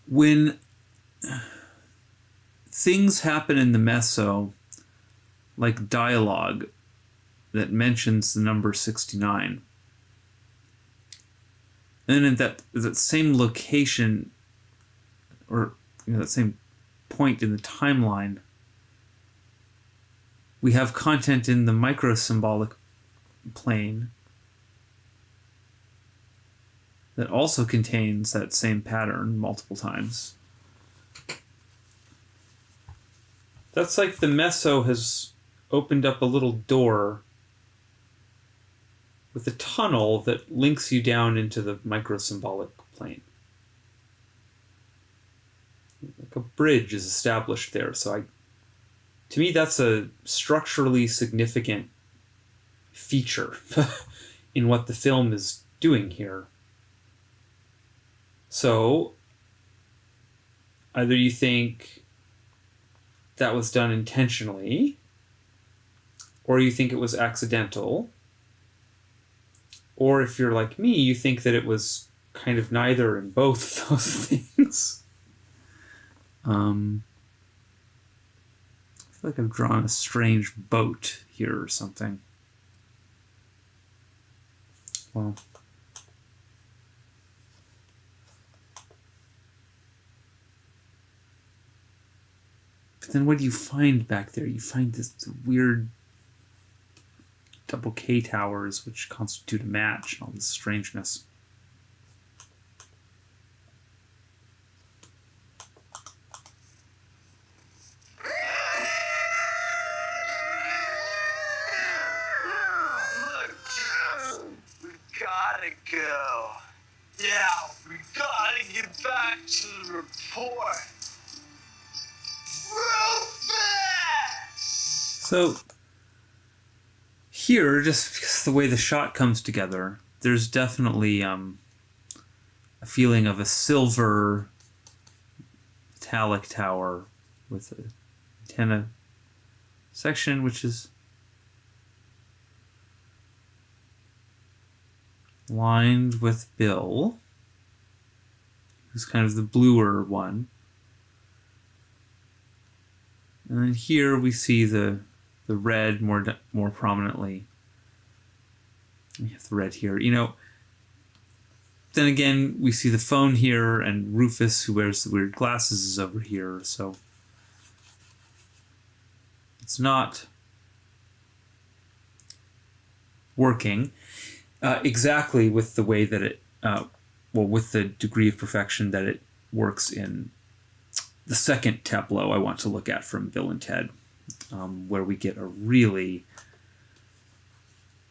When things happen in the meso, like dialogue that mentions the number 69, and at that same location, or that same point in the timeline, we have content in the microsymbolic plane that also contains that same pattern multiple times. That's like the meso has opened up a little door with a tunnel that links you down into the microsymbolic plane. Like a bridge is established there. So to me, that's a structurally significant feature in what the film is doing here. So either you think that was done intentionally, or you think it was accidental, or if you're like me, you think that it was kind of neither and both of those things. I feel like I've drawn a strange boat here or something. Well, but then what do you find back there? You find this weird double K towers, which constitute a match, and all this strangeness. We gotta go. Yeah, we gotta get back to the report. Real fast! So here, just because the way the shot comes together, there's definitely a feeling of a silver metallic tower with an antenna section, which is lined with Bill, who's kind of the bluer one. And then here we see the red more prominently. We have the red here. Then again, we see the phone here, and Rufus, who wears the weird glasses, is over here. So it's not working exactly with the way that it, with the degree of perfection that it works in the second tableau I want to look at from Bill and Ted, where we get a really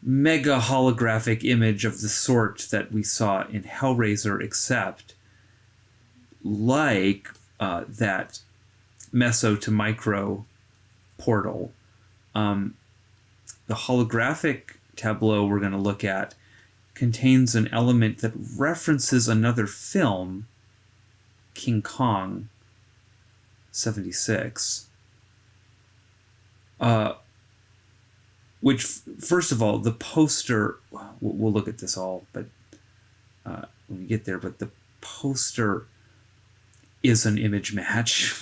mega holographic image of the sort that we saw in Hellraiser, except like that meso to micro portal. The holographic tableau we're going to look at contains an element that references another film, King Kong 76, which, first of all, the poster, we'll look at this all, but when we get there, but the poster is an image match.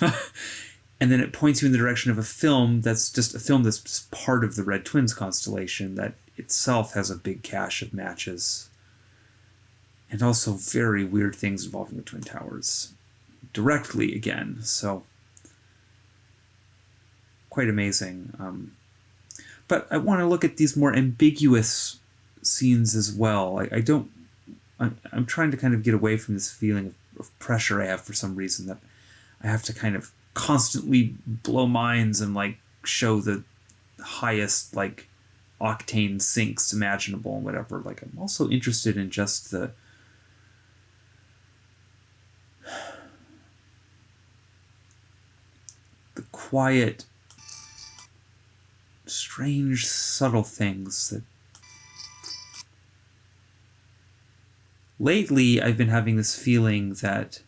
And then it points you in the direction of a film that's just part of the Red Twins constellation that itself has a big cache of matches. And also very weird things involving the Twin Towers. Directly, again. So, quite amazing. But I want to look at these more ambiguous scenes as well. I'm trying to kind of get away from this feeling of pressure I have for some reason, that I have to kind of constantly blow minds and like show the highest like octane sinks imaginable and whatever. Like, I'm also interested in just the quiet, strange, subtle things that lately I've been having this feeling that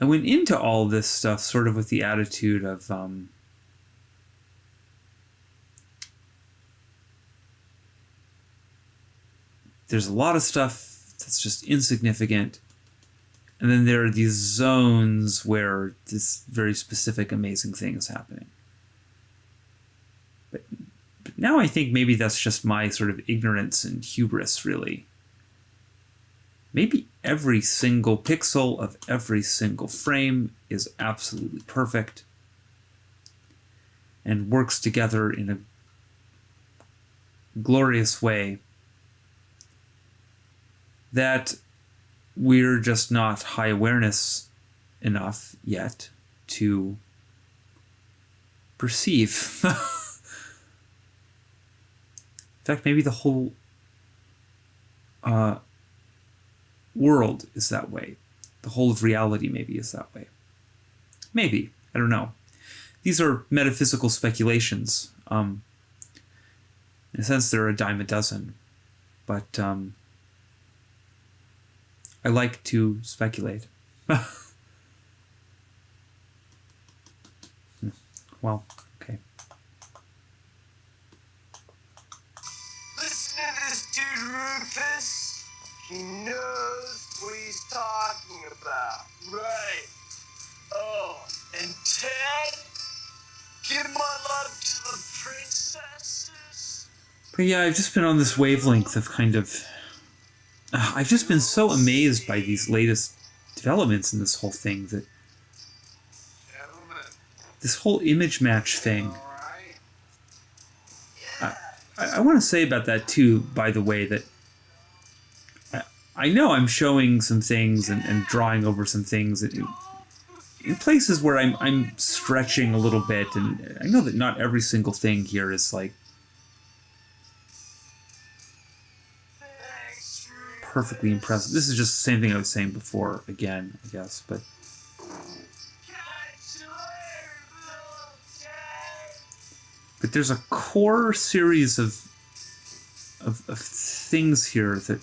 I went into all this stuff sort of with the attitude of there's a lot of stuff that's just insignificant, and then there are these zones where this very specific amazing thing is happening. But now I think maybe that's just my sort of ignorance and hubris, really. Maybe every single pixel of every single frame is absolutely perfect and works together in a glorious way that we're just not high awareness enough yet to perceive. In fact, maybe the whole world is that way. The whole of reality maybe is that way. Maybe. I don't know. These are metaphysical speculations. In a sense, they're a dime a dozen. But I like to speculate. Well, okay. Listen to this dude, Rufus. He knows what he's talking about. Right. Oh, and Ted? Give my love to the princesses. But yeah, I've just been on this wavelength of kind of... I've just been so amazed by these latest developments in this whole thing, that this whole image match thing. I want to say about that too, by the way, that I know I'm showing some things and drawing over some things in places where I'm stretching a little bit, and I know that not every single thing here is like perfectly impressive. This is just the same thing I was saying before, again, I guess, but there's a core series of things here that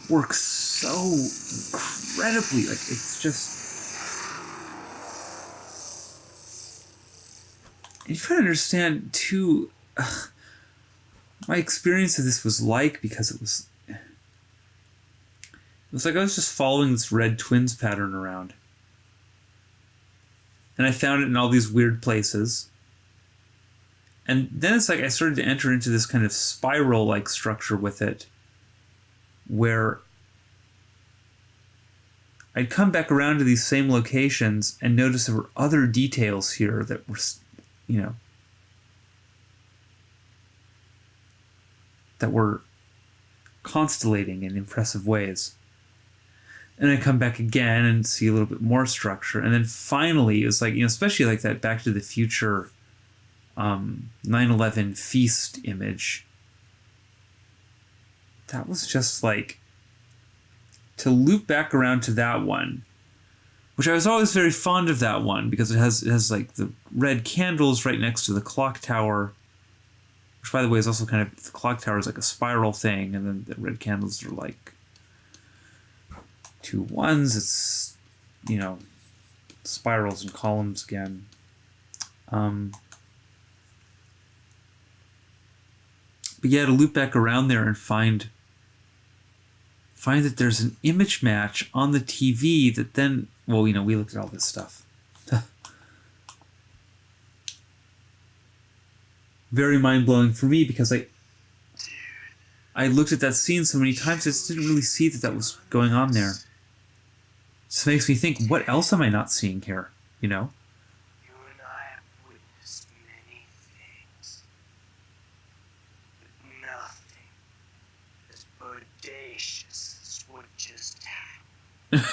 work so incredibly. Like, it's just... You try to understand, too, my experience of this was like, because it was like I was just following this Red Twins pattern around. And I found it in all these weird places. And then it's like I started to enter into this kind of spiral-like structure with it, where I'd come back around to these same locations and notice there were other details here that were, that were constellating in impressive ways. And I come back again and see a little bit more structure. And then finally, it was like, especially like that Back to the Future 9/11 feast image. That was just like, to loop back around to that one, which I was always very fond of that one, because it has like the red candles right next to the clock tower, which, by the way, is also kind of, the clock tower is like a spiral thing, and then the red candles are like 2 1s. It's, spirals and columns again. But yeah, to loop back around there and find find that there's an image match on the TV that then, well, we looked at all this stuff. Very mind-blowing for me because I looked at that scene so many times, I just didn't really see that was going on there. Just makes me think, what else am I not seeing here? You and I have witnessed many things, but nothing as bodacious as what just happened.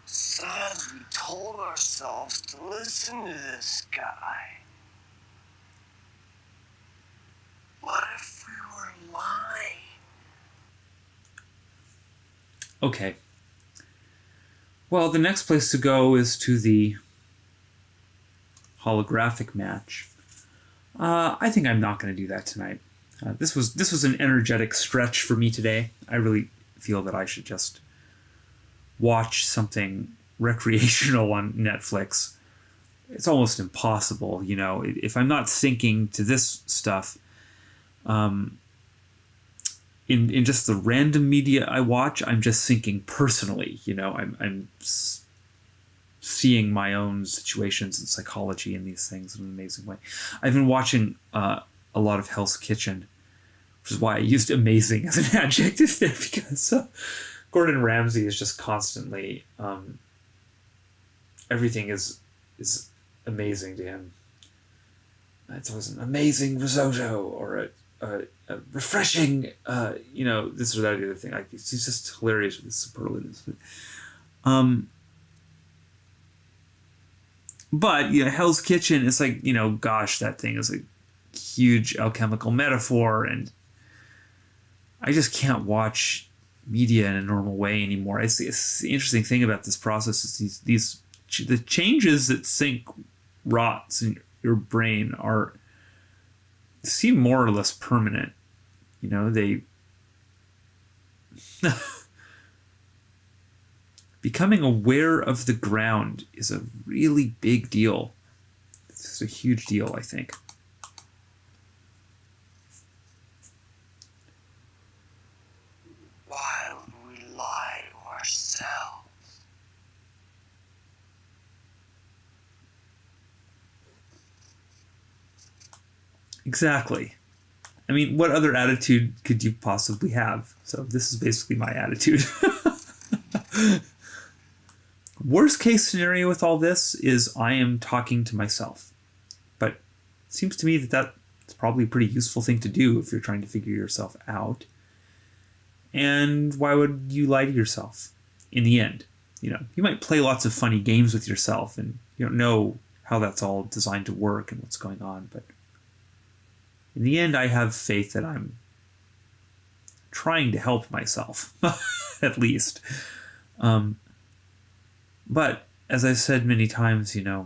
So as we told ourselves to listen to this guy, what if we were lying? Okay. Well, the next place to go is to the holographic match. I think I'm not going to do that tonight. This was an energetic stretch for me today. I really feel that I should just watch something recreational on Netflix. It's almost impossible, if I'm not syncing to this stuff. In just the random media I watch, I'm just thinking personally, I'm seeing my own situations and psychology in these things in an amazing way. I've been watching a lot of Hell's Kitchen, which is why I used amazing as an adjective there, because Gordon Ramsay is just constantly, everything is amazing to him. It was an amazing risotto or a refreshing, this or that other thing. He's just hilarious with his superlatives. But Hell's Kitchen is gosh, that thing is a huge alchemical metaphor, and I just can't watch media in a normal way anymore. It's the interesting thing about this process is the changes that sync rots in your brain seem more or less permanent. They becoming aware of the ground is a really big deal. It's a huge deal, I think. Why would we lie to ourselves? Exactly. I mean, what other attitude could you possibly have? So this is basically my attitude. Worst case scenario with all this is I am talking to myself. But it seems to me that that's probably a pretty useful thing to do if you're trying to figure yourself out. And why would you lie to yourself in the end? You might play lots of funny games with yourself and you don't know how that's all designed to work and what's going on, but in the end, I have faith that I'm trying to help myself, at least. But as I've said many times, the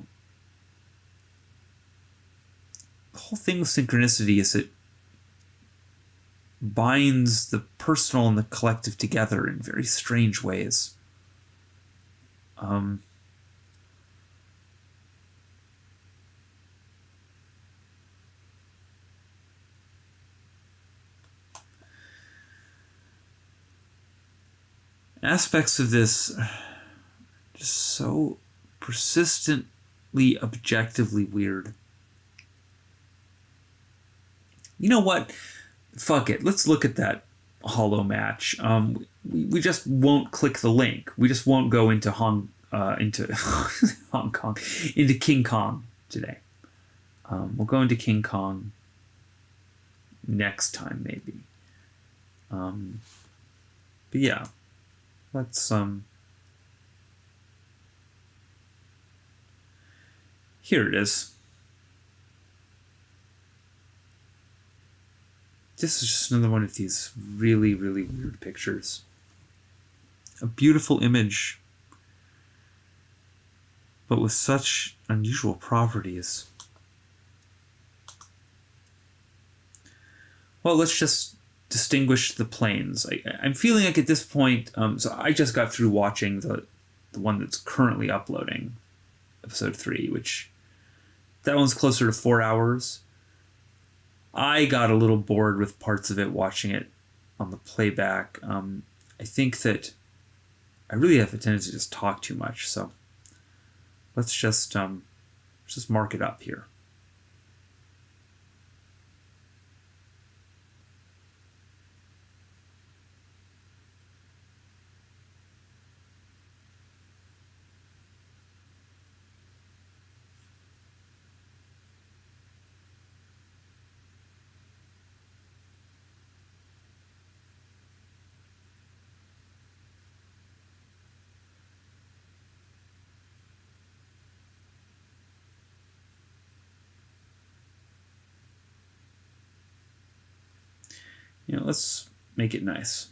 whole thing with synchronicity is it binds the personal and the collective together in very strange ways. Aspects of this are just so persistently, objectively weird. You know what? Fuck it. Let's look at that holo match. We just won't click the link. We just won't go into into Hong Kong, into King Kong today. We'll go into King Kong next time, maybe. But yeah. Let's here it is. This is just another one of these really, really weird pictures. A beautiful image, but with such unusual properties. Well, let's just distinguish the planes. I'm feeling like at this point, so I just got through watching the one that's currently uploading, episode 3, which that one's closer to 4 hours. I got a little bored with parts of it watching it on the playback. I think that I really have a tendency to just talk too much, so let's just mark it up here. Let's make it nice.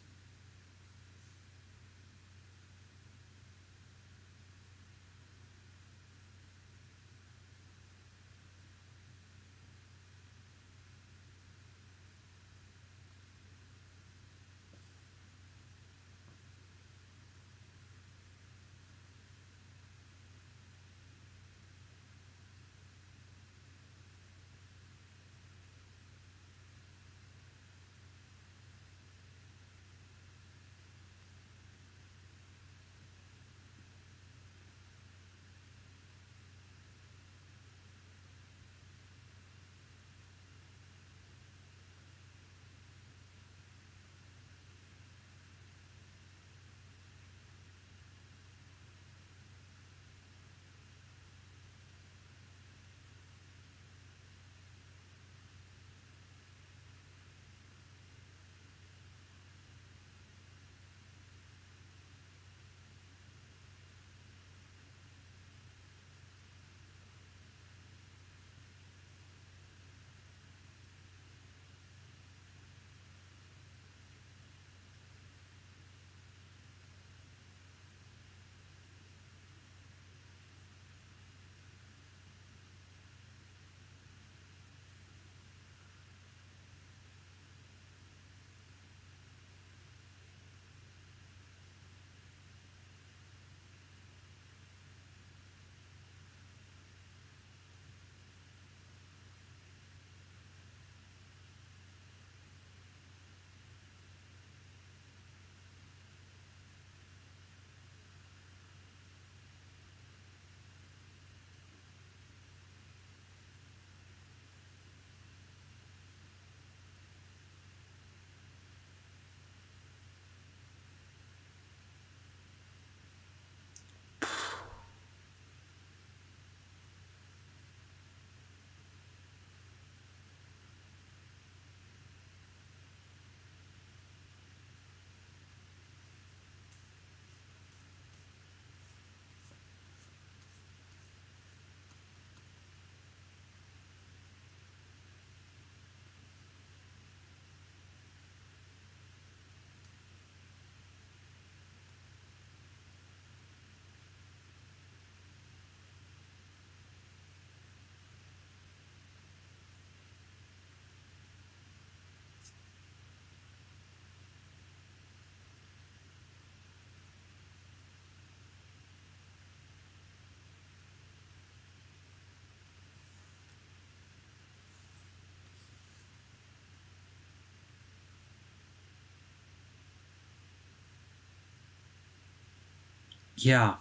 Yeah.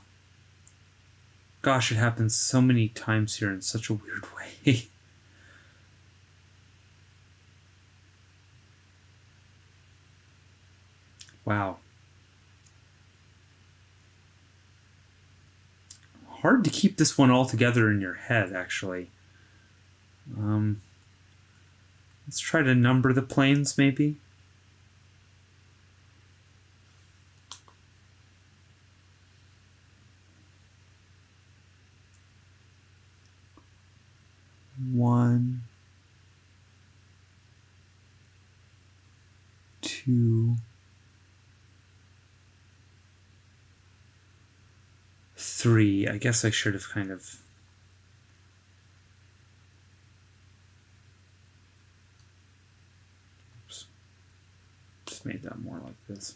Gosh, it happens so many times here in such a weird way. Wow. Hard to keep this one all together in your head, actually. Let's try to number the planes, maybe. One, two, three. I guess I should have kind of... Oops. Just made that more like this.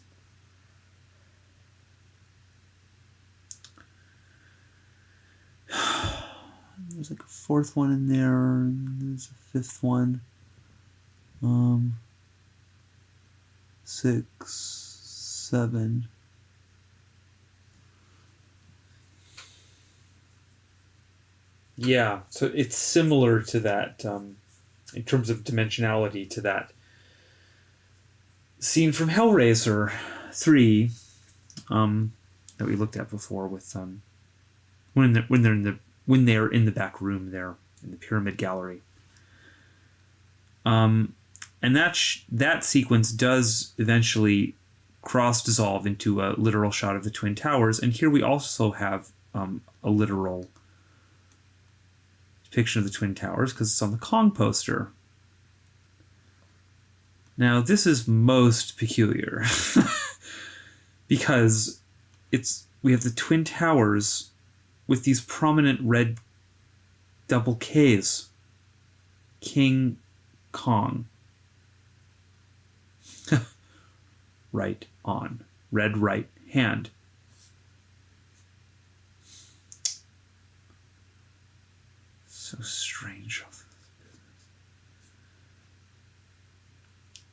There's like a fourth one in there, and there's a fifth one. 6, 7. Yeah, so it's similar to that in terms of dimensionality to that scene from Hellraiser 3 that we looked at before with when they're in the back room there in the Pyramid Gallery. And that sequence does eventually cross-dissolve into a literal shot of the Twin Towers, and here we also have a literal depiction of the Twin Towers because it's on the Kong poster. Now, this is most peculiar because we have the Twin Towers with these prominent red double Ks. King Kong. Right on. Red right hand. So strange.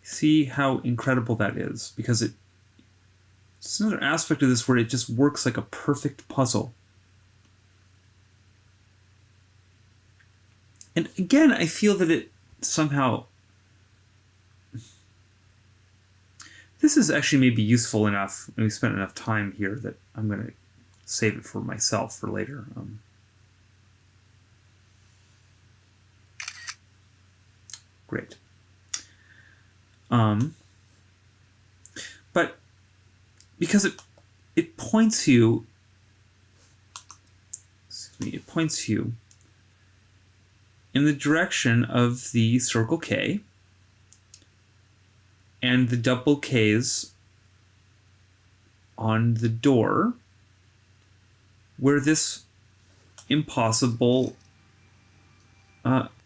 See how incredible that is, because it's another aspect of this where it just works like a perfect puzzle. And again, I feel that it somehow... This is actually maybe useful enough, and we spent enough time here that I'm going to save it for myself for later. Great. But because it points you... It points you in the direction of the Circle K and the double Ks on the door where this impossible whoops.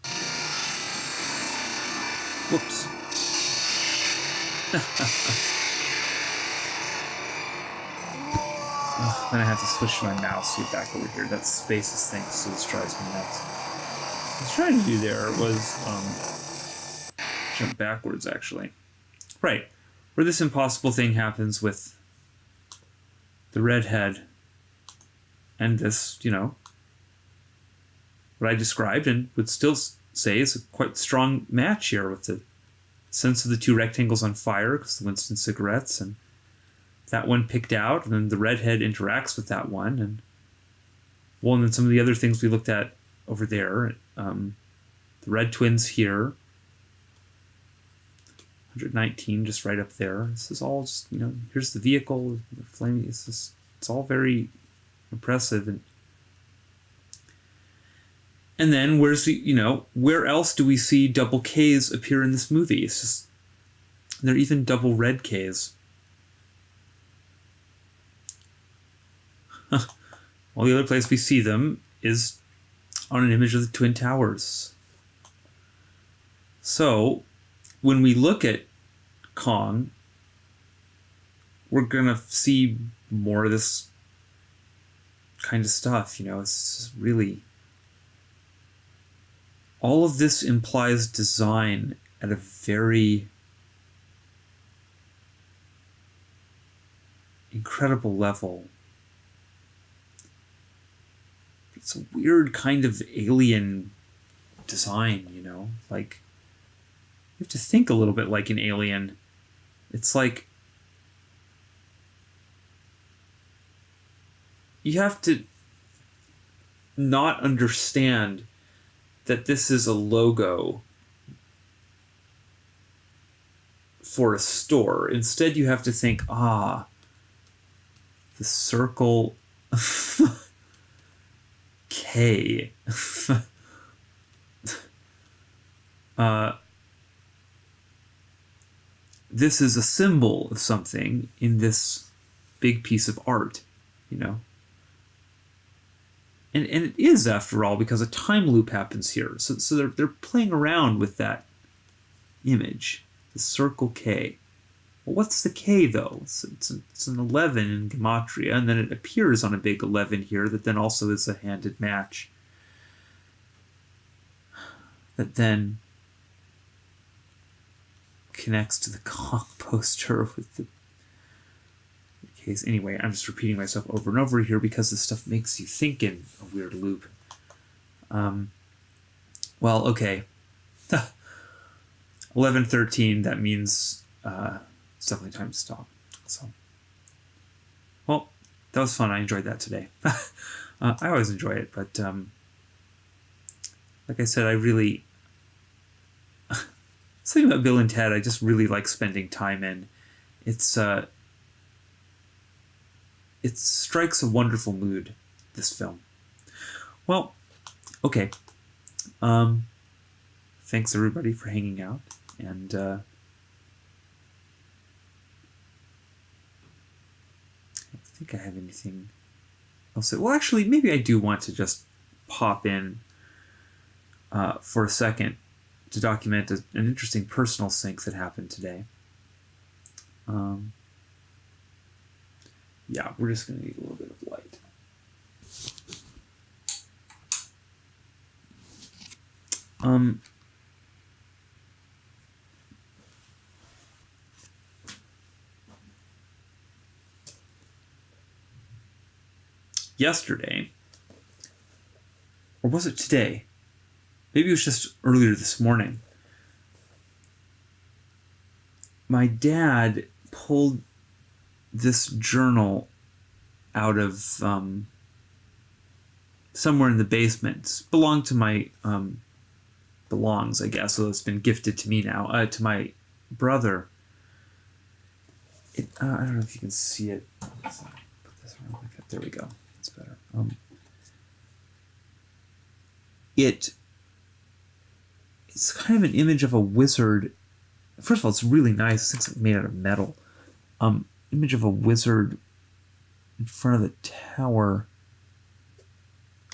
Then I have to switch my mouse to get back over here. That spaces thing, so this drives me nuts. What I was trying to do there was jump backwards, actually. Right, where this impossible thing happens with the redhead and this, what I described and would still say is a quite strong match here with the sense of the two rectangles on fire, because the Winston cigarettes, and that one picked out, and then the redhead interacts with that one, and then some of the other things we looked at over there, the red twins here, 119 just right up there. This is all just, here's the vehicle, the flaming, it's all very impressive. And then where's where else do we see double Ks appear in this movie? It's just, they're even double red Ks. Well, the other place we see them is on an image of the Twin Towers. So, when we look at Kong, we're going to see more of this kind of stuff, it's really... All of this implies design at a very incredible level. It's a weird kind of alien design, like you have to think a little bit like an alien. It's like you have to not understand that this is a logo for a store. Instead, you have to think, the Circle K. This is a symbol of something in this big piece of art, And it is, after all, because a time loop happens here. So they're playing around with that image, the Circle K. Well, what's the K, though? It's an 11 in Gematria, and then it appears on a big 11 here that then also is a handed match. That then connects to the Kong poster with the case. Anyway, I'm just repeating myself over and over here because this stuff makes you think in a weird loop. Well, okay. 11:13, that means it's definitely time to stop. So, well, that was fun. I enjoyed that today. I always enjoy it, but like I said, I really... something about Bill and Ted I just really like spending time in. It strikes a wonderful mood, this film. Well, okay. Thanks everybody for hanging out, and I don't think I have anything else. Well, actually, maybe I do want to just pop in for a second to document an interesting personal sync that happened today. Yeah, we're just going to need a little bit of light. Yesterday, or was it today? Maybe it was just earlier this morning. My dad pulled this journal out of somewhere in the basement. It's belonged to my belongs, I guess. So it's been gifted to me now, to my brother. I don't know if you can see it. Let's put this around like that. There we go. That's better. It's kind of an image of a wizard. First of all, it's really nice. It's like made out of metal. Image of a wizard in front of the tower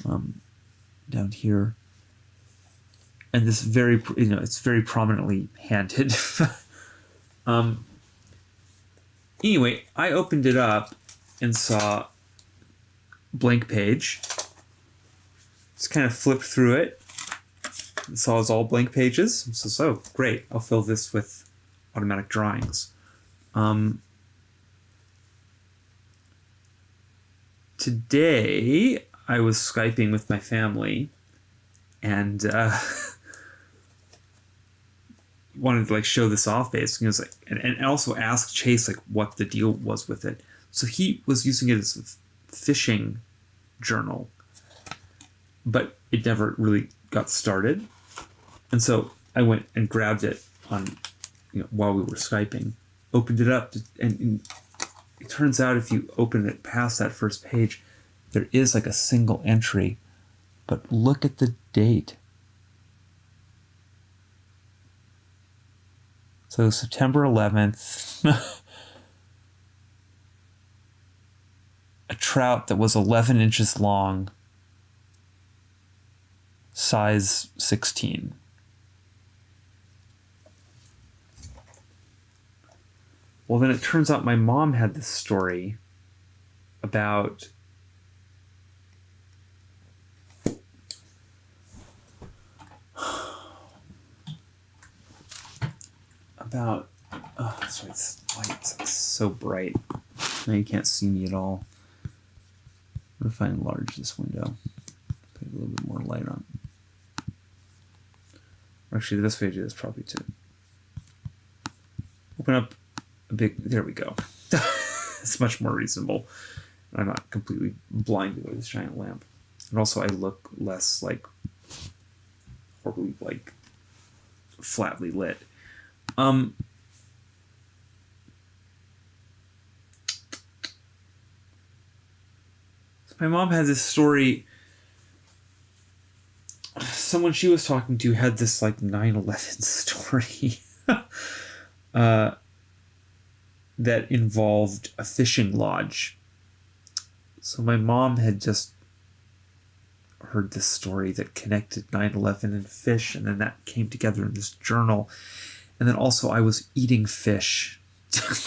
down here. And this very, it's very prominently handed. Anyway, I opened it up and saw blank page. Just kind of flipped through it. And saw it's all blank pages. So great. I'll fill this with automatic drawings. Today, I was Skyping with my family and wanted to show this off basically. It was and also ask Chase what the deal was with it. So he was using it as a fishing journal, but it never really got started. And so I went and grabbed it on while we were Skyping, opened it up, and it turns out if you open it past that first page, there is a single entry. But look at the date. So September 11th, a trout that was 11 inches long, size 16. Well, then it turns out my mom had this story about sorry, this light's so bright. Now you can't see me at all. I'm going to enlarge this window. Put a little bit more light on. Actually, the best way to do this is probably to open up a big... There we go. It's much more reasonable. I'm not completely blinded by this giant lamp. And also I look less horribly flatly lit. So my mom had this story. Someone she was talking to had this 9/11 story that involved a fishing lodge. So my mom had just heard this story that connected 9/11 and fish, and then that came together in this journal. And then also I was eating fish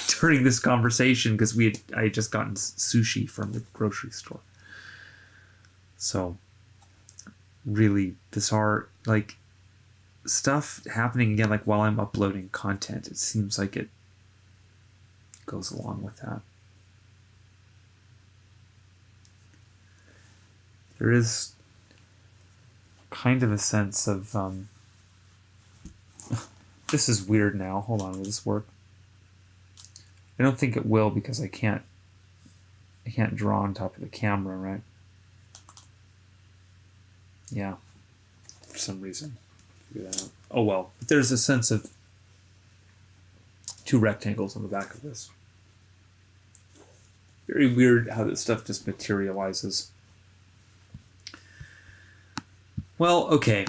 during this conversation because I had just gotten sushi from the grocery store. So really bizarre. stuff happening again, like while I'm uploading content. It seems like it goes along with that. There is kind of a sense of this is weird now. Hold on, will this work? I don't think it will because I can't draw on top of the camera, right? Yeah, for some reason. Figure that out. Oh well. But there's a sense of two rectangles on the back of this. Very weird how this stuff just materializes. Well, okay.